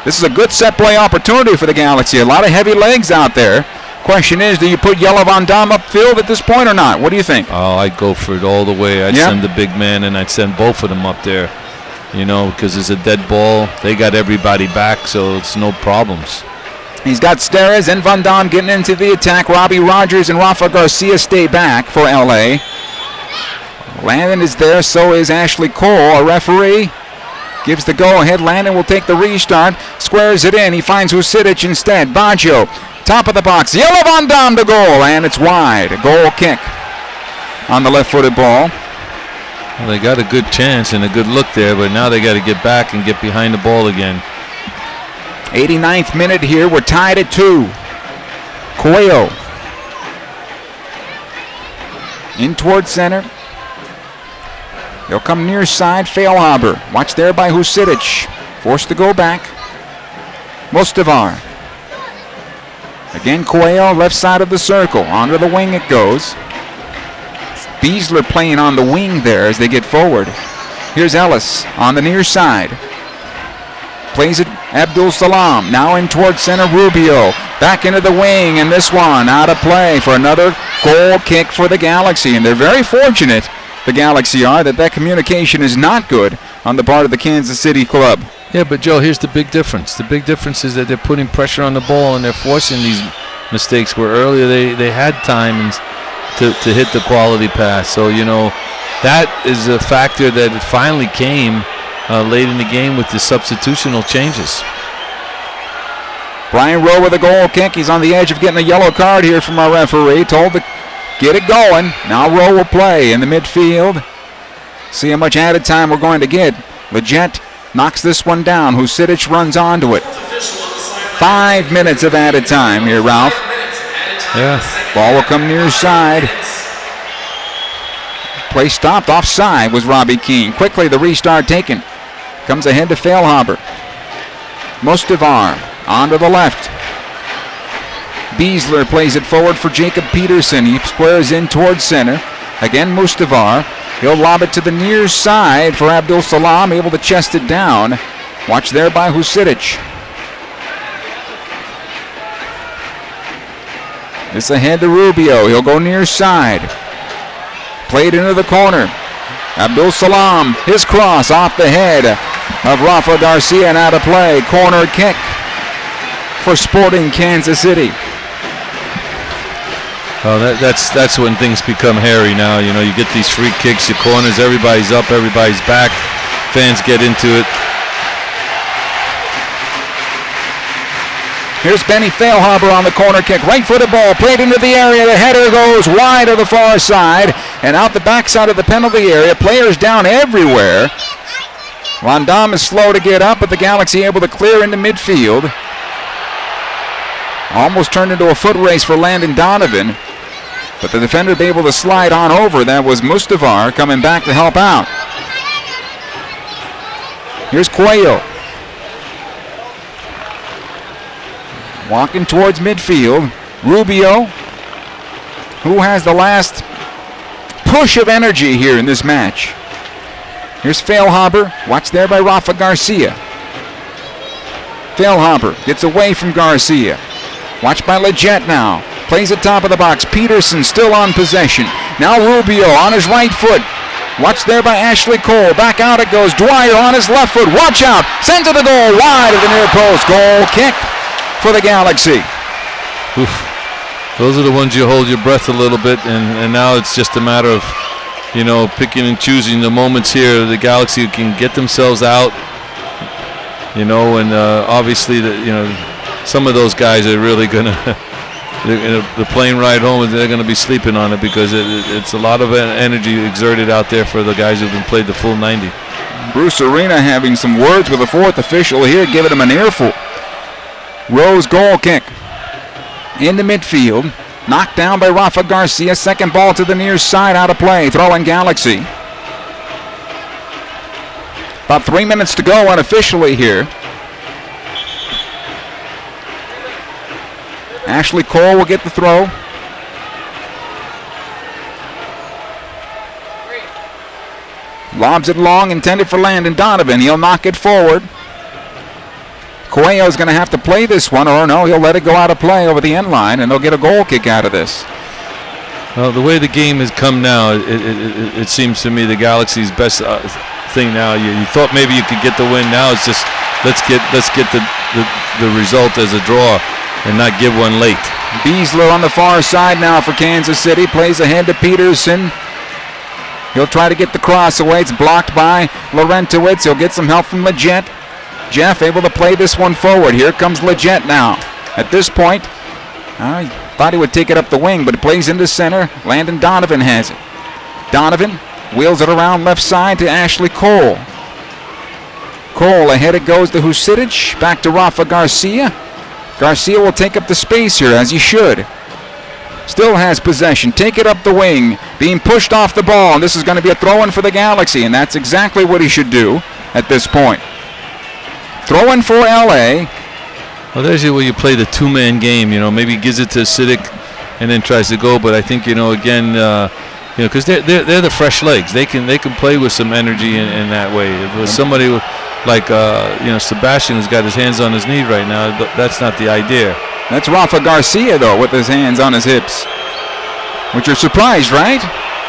This is a good set play opportunity for the Galaxy. A lot of heavy legs out there. Question is, do you put Jelle Van Dam upfield at this point or not? What do you think? Oh, I'd go for it all the way. I'd send the big man, and I'd send both of them up there, because it's a dead ball. They got everybody back, so it's no problems. He's got Steres and Van Dam getting into the attack. Robbie Rogers and Rafa Garcia stay back for L.A. Landon is there, so is Ashley Cole. A referee gives the go-ahead. Landon will take the restart. Squares it in. He finds Vucinic instead. Baggio, top of the box. Jelle Van Dam to goal, and it's wide. A goal kick on the left-footed ball. Well, they got a good chance and a good look there, but now they got to get back and get behind the ball again. 89th minute here. We're tied at 2. Cuello in toward center. They'll come near side. Feilhaber. Watch there by Vucinic. Forced to go back. Mustavar. Again, Cuello, left side of the circle. Onto the wing it goes. Beasler playing on the wing there as they get forward. Here's Ellis on the near side. Plays it Abdul Salam. Now in toward center, Rubio. Back into the wing, and this one out of play for another goal kick for the Galaxy. And they're very fortunate, the Galaxy are, that communication is not good on the part of the Kansas City club. Yeah, but Joe, here's the big difference. The big difference is that they're putting pressure on the ball and they're forcing these mistakes where earlier they had time to hit the quality pass. So, that is a factor that it finally came late in the game with the substitutional changes. Brian Rowe with a goal kick. He's on the edge of getting a yellow card here from our referee. Told to get it going. Now Rowe will play in the midfield. See how much added time we're going to get. Leggett knocks this one down. Vucinic runs onto it. 5 minutes of added time here, Ralph. Yeah. Ball will come near side. Play stopped. Offside was Robbie Keane. Quickly the restart taken. Comes ahead to Feilhaber. Mustavar onto the left. Beasler plays it forward for Jacob Peterson. He squares in towards center. Again, Mustavar. He'll lob it to the near side for Abdul Salam, able to chest it down. Watch there by Vucinic. This ahead to Rubio. He'll go near side. Played into the corner. Abdul Salam, his cross off the head of Rafa Garcia and out of play. Corner kick for Sporting Kansas City. Well, that's when things become hairy now. You get these free kicks, your corners, everybody's up, everybody's back. Fans get into it. Here's Benny Failhaber on the corner kick. Right-footed ball played into the area. The header goes wide to the far side and out the backside of the penalty area. Players down everywhere. Van Damme is slow to get up, but the Galaxy able to clear into midfield. Almost turned into a foot race for Landon Donovan, but the defender be able to slide on over. That was Mustavar coming back to help out. Here's Cuello. Walking towards midfield. Rubio, who has the last push of energy here in this match. Here's Failhaber, watched there by Rafa Garcia. Failhaber gets away from Garcia. Watched by Leggett now. Plays at top of the box. Peterson still on possession. Now Rubio on his right foot. Watched there by Ashley Cole. Back out it goes. Dwyer on his left foot. Watch out. Sent to the goal. Wide of the near post. Goal kick for the Galaxy. Oof. Those are the ones you hold your breath a little bit, and now it's just a matter of, picking and choosing the moments here. The Galaxy can get themselves out, and obviously, some of those guys are really going to, the plane ride home, they're going to be sleeping on it because it's a lot of energy exerted out there for the guys who've been played the full 90. Bruce Arena having some words with the fourth official here, giving him an earful. Rose goal kick in the midfield. Knocked down by Rafa Garcia. Second ball to the near side, out of play. Throwing Galaxy. About 3 minutes to go unofficially here. Ashley Cole will get the throw. Lobs it long, intended for Landon Donovan. He'll knock it forward. Cuello's going to have to play this one, or no, he'll let it go out of play over the end line, and they'll get a goal kick out of this. Well, the way the game has come now, it seems to me the Galaxy's best thing now. You thought maybe you could get the win. Now it's just let's get the result as a draw and not give one late. Beasler on the far side now for Kansas City. Plays ahead to Peterson. He'll try to get the cross away. It's blocked by Laurentowicz. He'll get some help from Leggett. Jeff able to play this one forward. Here comes Leggett now. At this point, I thought he would take it up the wing, but it plays into center. Landon Donovan has it. Donovan wheels it around left side to Ashley Cole. Cole ahead it goes to Husidic. Back to Rafa Garcia. Garcia will take up the space here, as he should. Still has possession. Take it up the wing. Being pushed off the ball. And this is going to be a throw-in for the Galaxy, and that's exactly what he should do at this point. Throw-in for LA. Well, there's where you play the two-man game. Maybe he gives it to Sidic and then tries to go. But I think again, because they're the fresh legs. They can play with some energy in that way. If it was somebody like Sebastian who's got his hands on his knee right now, that's not the idea. That's Rafa Garcia though, with his hands on his hips. Which you're surprised, right?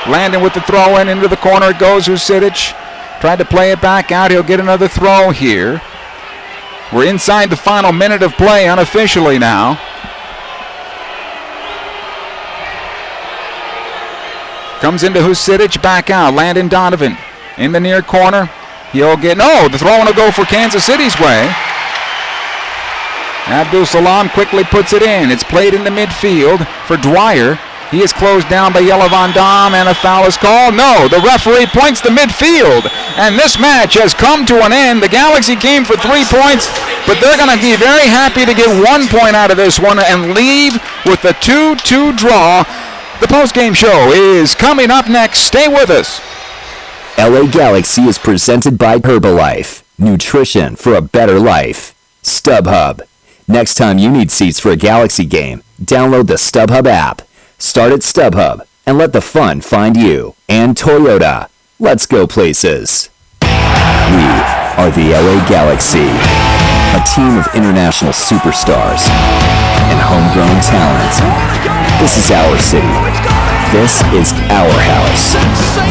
Landon with the throw-in into the corner. It goes Husidic. Tried to play it back out. He'll get another throw here. We're inside the final minute of play unofficially now. Comes into Husidic, back out. Landon Donovan in the near corner. He'll get, the throw will go for Kansas City's way. Abdul Salam quickly puts it in. It's played in the midfield for Dwyer. He is closed down by Jelle Van Damme, and a foul is called. No, the referee points to midfield, and this match has come to an end. The Galaxy came for 3 points, but they're going to be very happy to get 1 point out of this one and leave with a 2-2 draw. The postgame show is coming up next. Stay with us. LA Galaxy is presented by Herbalife. Nutrition for a better life. StubHub. Next time you need seats for a Galaxy game, download the StubHub app. Start at StubHub and let the fun find you. And Toyota. Let's go places. We are the LA Galaxy, a team of international superstars and homegrown talent. This is our city. This is our house.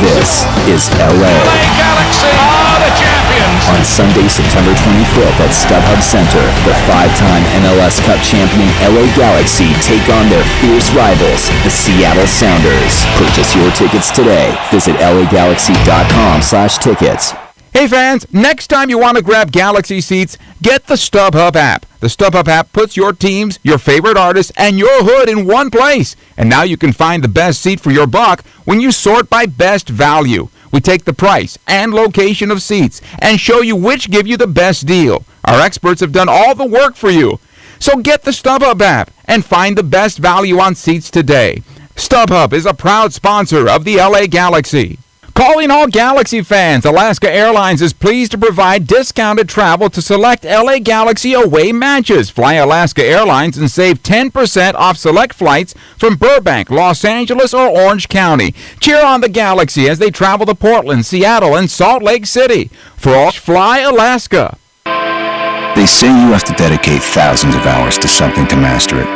This is LA. Galaxy are the champions. On Sunday, September 25th at StubHub Center, the 5-time MLS Cup champion LA Galaxy take on their fierce rivals, the Seattle Sounders. Purchase your tickets today. Visit LAGalaxy.com/tickets. Hey fans, next time you want to grab Galaxy seats, get the StubHub app. The StubHub app puts your teams, your favorite artists, and your hood in one place. And now you can find the best seat for your buck when you sort by best value. We take the price and location of seats and show you which give you the best deal. Our experts have done all the work for you. So get the StubHub app and find the best value on seats today. StubHub is a proud sponsor of the LA Galaxy. Calling all Galaxy fans, Alaska Airlines is pleased to provide discounted travel to select LA Galaxy away matches. Fly Alaska Airlines and save 10% off select flights from Burbank, Los Angeles, or Orange County. Cheer on the Galaxy as they travel to Portland, Seattle, and Salt Lake City. For all, fly Alaska. They say you have to dedicate thousands of hours to something to master it.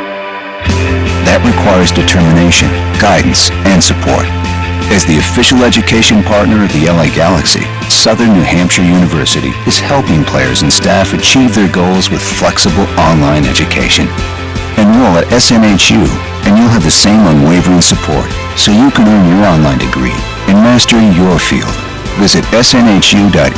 That requires determination, guidance, and support. As the official education partner of the LA Galaxy, Southern New Hampshire University is helping players and staff achieve their goals with flexible online education. Enroll at SNHU, and you'll have the same unwavering support so you can earn your online degree and master your field. Visit snhu.edu/LA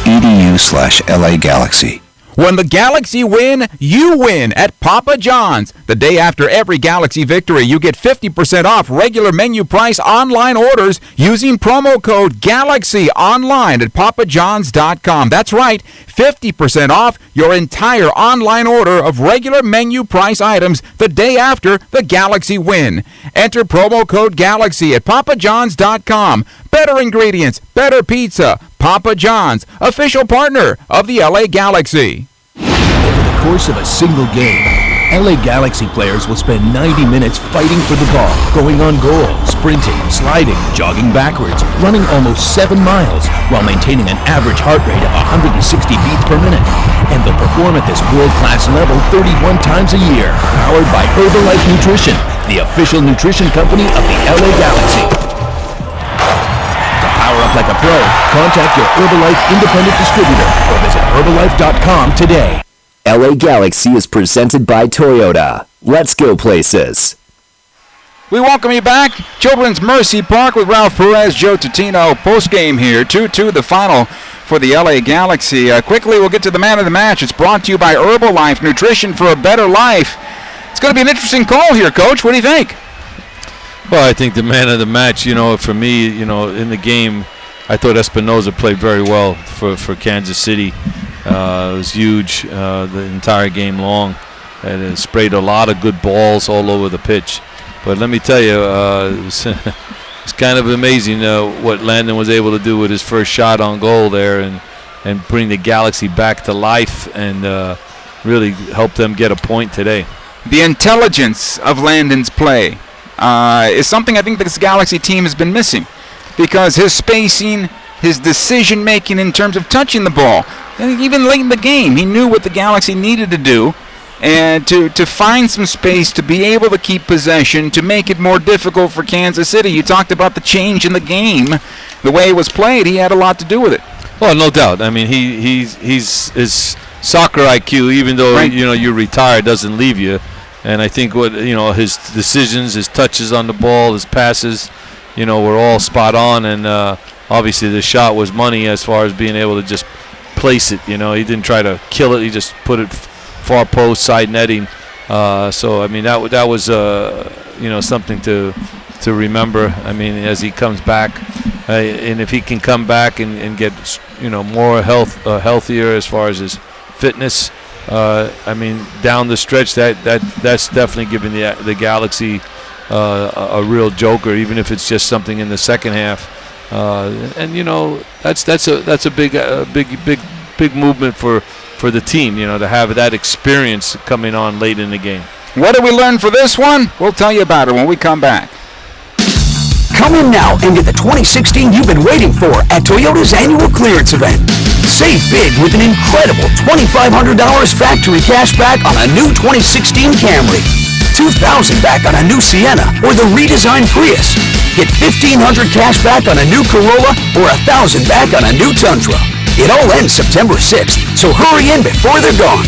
Galaxy. When the Galaxy win, you win at Papa John's. The day after every Galaxy victory, you get 50% off regular menu price online orders using promo code GALAXY online at papajohns.com. That's right, 50% off your entire online order of regular menu price items the day after the Galaxy win. Enter promo code GALAXY at papajohns.com. Better ingredients, better pizza. Papa John's, official partner of the LA Galaxy. Over the course of a single game, LA Galaxy players will spend 90 minutes fighting for the ball, going on goal, sprinting, sliding, jogging backwards, running almost 7 miles, while maintaining an average heart rate of 160 beats per minute. And they'll perform at this world-class level 31 times a year, powered by Herbalife Nutrition, the official nutrition company of the LA Galaxy. Power up like a pro. Contact your Herbalife independent distributor or visit Herbalife.com today. LA Galaxy is presented by Toyota. Let's go places. We welcome you back. Children's Mercy Park with Ralph Perez, Joe Tutino. Post-game here, 2-2 the final for the LA Galaxy. Quickly, we'll get to the man of the match. It's brought to you by Herbalife, nutrition for a better life. It's going to be an interesting call here, Coach. What do you think? Well, I think the man of the match, for me, in the game, I thought Espinoza played very well for Kansas City. It was huge the entire game long. And it sprayed a lot of good balls all over the pitch. But let me tell you, it's kind of amazing what Landon was able to do with his first shot on goal there and bring the Galaxy back to life and really help them get a point today. The intelligence of Landon's play is something I think this Galaxy team has been missing, because his spacing, his decision-making in terms of touching the ball, and even late in the game, he knew what the Galaxy needed to do, and to find some space to be able to keep possession, to make it more difficult for Kansas City. You talked about the change in the game, the way it was played. He had a lot to do with it. Well, no doubt. I mean, he's his soccer IQ, even though right. You're retired, doesn't leave you. And I think his decisions, his touches on the ball, his passes, were all spot on. And obviously the shot was money as far as being able to just place it. He didn't try to kill it. He just put it far post, side netting. So I mean that was something to remember. I mean, as he comes back, and if he can come back and get more healthier as far as his fitness. I mean, down the stretch, that's definitely giving the Galaxy a real joker, even if it's just something in the second half. That's a big movement for the team. To have that experience coming on late in the game. What did we learn for this one? We'll tell you about it when we come back. Come in now and get the 2016 you've been waiting for at Toyota's annual clearance event. Save big with an incredible $2,500 factory cash back on a new 2016 Camry, $2,000 back on a new Sienna or the redesigned Prius. Get $1,500 cash back on a new Corolla or $1,000 back on a new Tundra. It all ends September 6th, so hurry in before they're gone.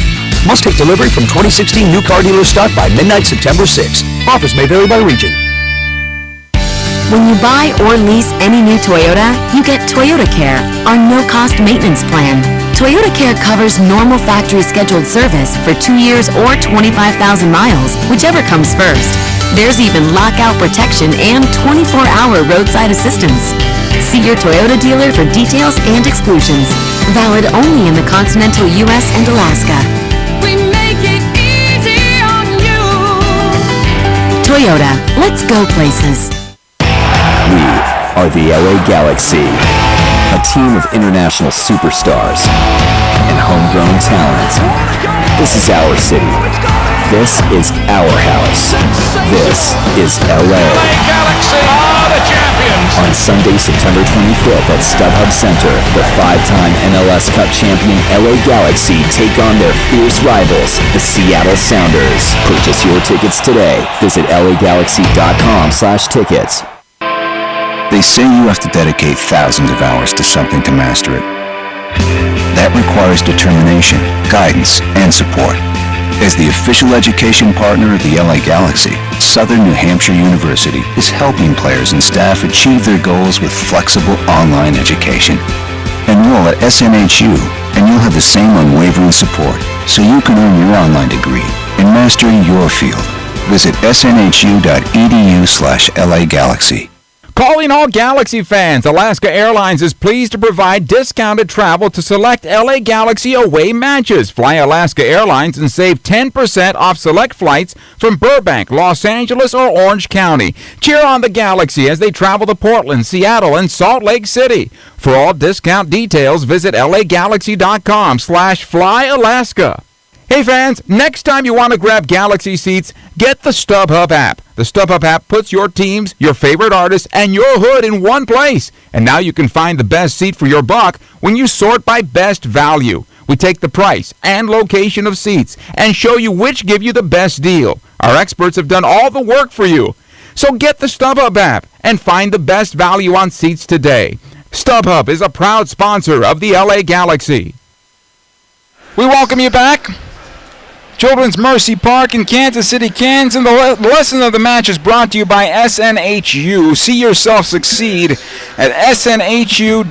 Must take delivery from 2016 new car dealer stock by midnight September 6th. Offers may vary by region. When you buy or lease any new Toyota, you get Toyota Care, our no-cost maintenance plan. Toyota Care covers normal factory scheduled service for 2 years or 25,000 miles, whichever comes first. There's even lockout protection and 24-hour roadside assistance. See your Toyota dealer for details and exclusions. Valid only in the continental U.S. and Alaska. We make it easy on you. Toyota, let's go places. We are the LA Galaxy, a team of international superstars and homegrown talent. This is our city. This is our house. This is LA. Galaxy are the champions. On Sunday, September 25th at StubHub Center, the 5-time MLS Cup champion LA Galaxy take on their fierce rivals, the Seattle Sounders. Purchase your tickets today. Visit LAGalaxy.com/tickets. They say you have to dedicate thousands of hours to something to master it. That requires determination, guidance, and support. As the official education partner of the LA Galaxy, Southern New Hampshire University is helping players and staff achieve their goals with flexible online education. Enroll at SNHU, and you'll have the same unwavering support so you can earn your online degree in mastering your field. Visit snhu.edu/LAGalaxy. Calling all Galaxy fans, Alaska Airlines is pleased to provide discounted travel to select LA Galaxy away matches. Fly Alaska Airlines and save 10% off select flights from Burbank, Los Angeles, or Orange County. Cheer on the Galaxy as they travel to Portland, Seattle, and Salt Lake City. For all discount details, visit LAGalaxy.com/flyalaska. Hey fans, next time you want to grab Galaxy seats, get the StubHub app. The StubHub app puts your teams, your favorite artists, and your hood in one place. And now you can find the best seat for your buck when you sort by best value. We take the price and location of seats and show you which give you the best deal. Our experts have done all the work for you. So get the StubHub app and find the best value on seats today. StubHub is a proud sponsor of the LA Galaxy. We welcome you back. Children's Mercy Park in Kansas City, Kansas. And the lesson of the match is brought to you by SNHU. See yourself succeed at snhu.edu.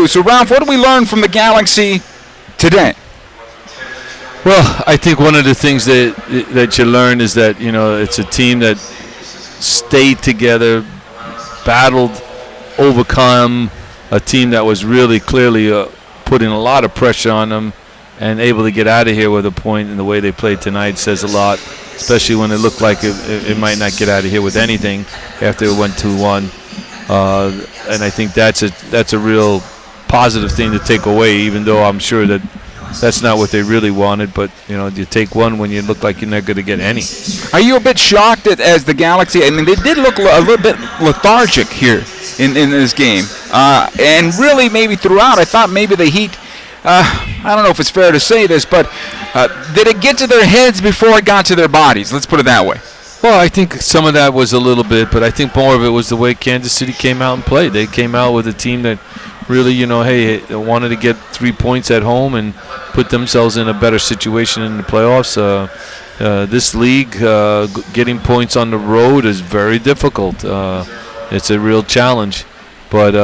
So, Ralph, what did we learn from the Galaxy today? Well, I think one of the things that you learn is that, you know, it's a team that stayed together, battled, overcome, a team that was really clearly putting a lot of pressure on them, and able to get out of here with a point. And the way they played tonight says a lot, especially when it looked like it might not get out of here with anything after it went 2-1. And I think that's a real positive thing to take away, even though I'm sure that that's not what they really wanted. But, you know, you take one when you look like you're not going to get any. Are you a bit shocked as the Galaxy? I mean, they did look a little bit lethargic here in this game. And really maybe throughout, I thought maybe the Heat, I don't know if it's fair to say this, but did it get to their heads before it got to their bodies? Let's put it that way. Well, I think some of that was a little bit, but I think more of it was the way Kansas City came out and played. They came out with a team that really, you know, hey, wanted to get 3 points at home and put themselves in a better situation in the playoffs. This league, getting points on the road is very difficult. It's a real challenge. But,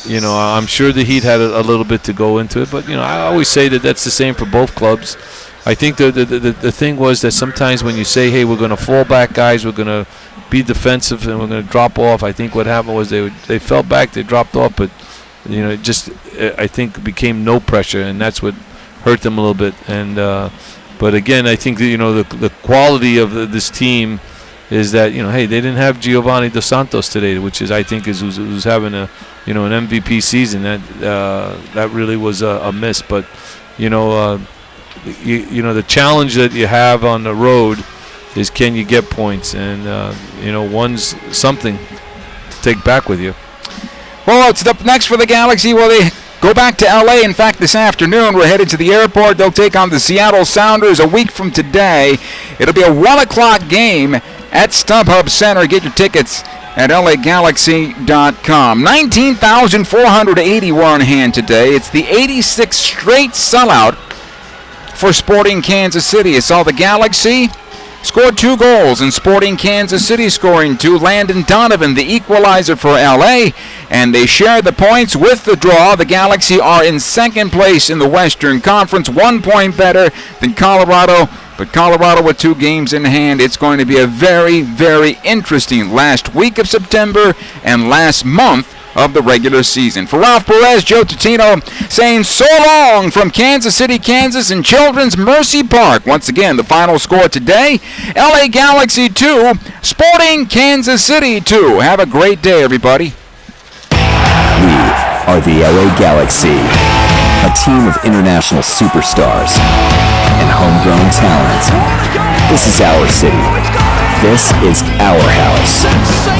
you know, I'm sure the Heat had a little bit to go into it. But, you know, I always say that that's the same for both clubs. I think the thing was that sometimes when you say, hey, we're going to fall back, guys, we're going to be defensive and we're going to drop off, I think what happened was they fell back, they dropped off, but, you know, it just, I think, became no pressure, and that's what hurt them a little bit. And but, again, I think that, you know, the quality of this team is that, you know, hey, they didn't have Giovanni Dos Santos today, which is, I think, who's having a, you know, an MVP season. That really was a miss. But, you know, you know, the challenge that you have on the road is, can you get points? And you know, one's something to take back with you. Well, it's up next for the Galaxy. Well, they go back to L.A. In fact, this afternoon, we're headed to the airport. They'll take on the Seattle Sounders a week from today. It'll be a 1 o'clock game at StubHub Center. Get your tickets at LAGalaxy.com. 19,480 were on hand today. It's the 86th straight sellout for Sporting Kansas City. It's all the Galaxy scored 2 goals, and Sporting Kansas City scoring 2. Landon Donovan, the equalizer for LA, and they share the points with the draw. The Galaxy are in second place in the Western Conference, 1 point better than Colorado. But Colorado with 2 games in hand, it's going to be a very, very interesting last week of September and last month of the regular season. For Ralph Perez, Joe Tutino saying so long from Kansas City, Kansas and Children's Mercy Park. Once again, the final score today, LA Galaxy 2, Sporting Kansas City 2. Have a great day, everybody. We are the LA Galaxy, a team of international superstars and homegrown talent. This is our city. This is our house.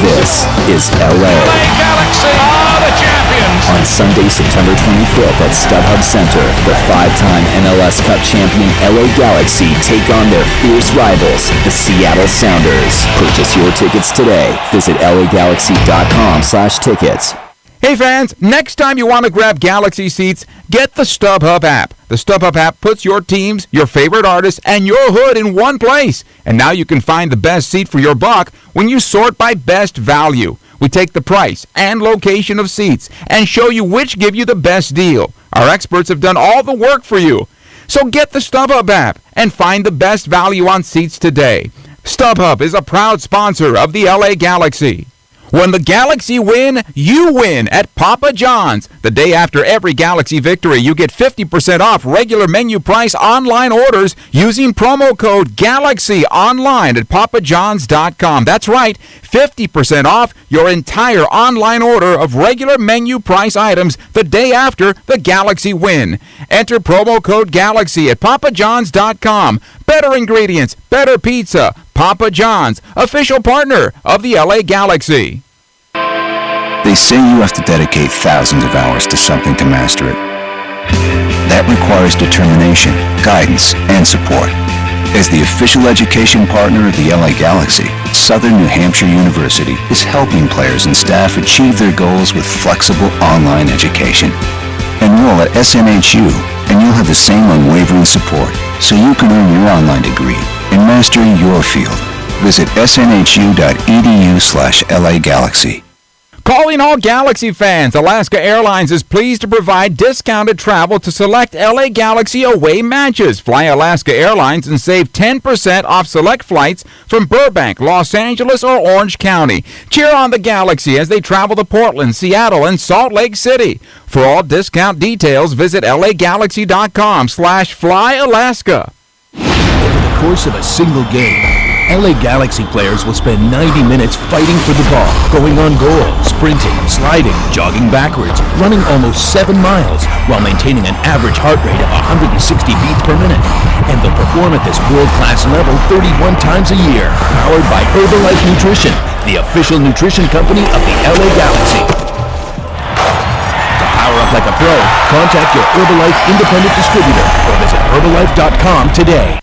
This is LA. Galaxy are the champions. On Sunday, September 25th at StubHub Center, the 5-time MLS Cup champion LA Galaxy take on their fierce rivals, the Seattle Sounders. Purchase your tickets today. Visit LAGalaxy.com/tickets. Hey fans, next time you want to grab Galaxy seats, get the StubHub app. The StubHub app puts your teams, your favorite artists, and your hood in one place. And now you can find the best seat for your buck when you sort by best value. We take the price and location of seats and show you which give you the best deal. Our experts have done all the work for you. So get the StubHub app and find the best value on seats today. StubHub is a proud sponsor of the LA Galaxy. When the Galaxy win, you win at Papa John's. The day after every Galaxy victory, you get 50% off regular menu price online orders using promo code GALAXY online at papajohns.com. That's right, 50% off your entire online order of regular menu price items the day after the Galaxy win. Enter promo code GALAXY at papajohns.com. Better ingredients, better pizza. Papa John's, official partner of the LA Galaxy. They say you have to dedicate thousands of hours to something to master it. That requires determination, guidance, and support. As the official education partner of the LA Galaxy, Southern New Hampshire University is helping players and staff achieve their goals with flexible online education. Enroll at SNHU, and you'll have the same unwavering support so you can earn your online degree in mastering your field. Visit snhu.edu/LAGalaxy. Calling all Galaxy fans, Alaska Airlines is pleased to provide discounted travel to select LA Galaxy away matches. Fly Alaska Airlines and save 10% off select flights from Burbank, Los Angeles, or Orange County. Cheer on the Galaxy as they travel to Portland, Seattle, and Salt Lake City. For all discount details, visit LAGalaxy.com/flyalaska. Over the course of a single game, LA Galaxy players will spend 90 minutes fighting for the ball, going on goal, sprinting, sliding, jogging backwards, running almost 7 miles, while maintaining an average heart rate of 160 beats per minute. And they'll perform at this world-class level 31 times a year, powered by Herbalife Nutrition, the official nutrition company of the LA Galaxy. To power up like a pro, contact your Herbalife independent distributor or visit Herbalife.com today.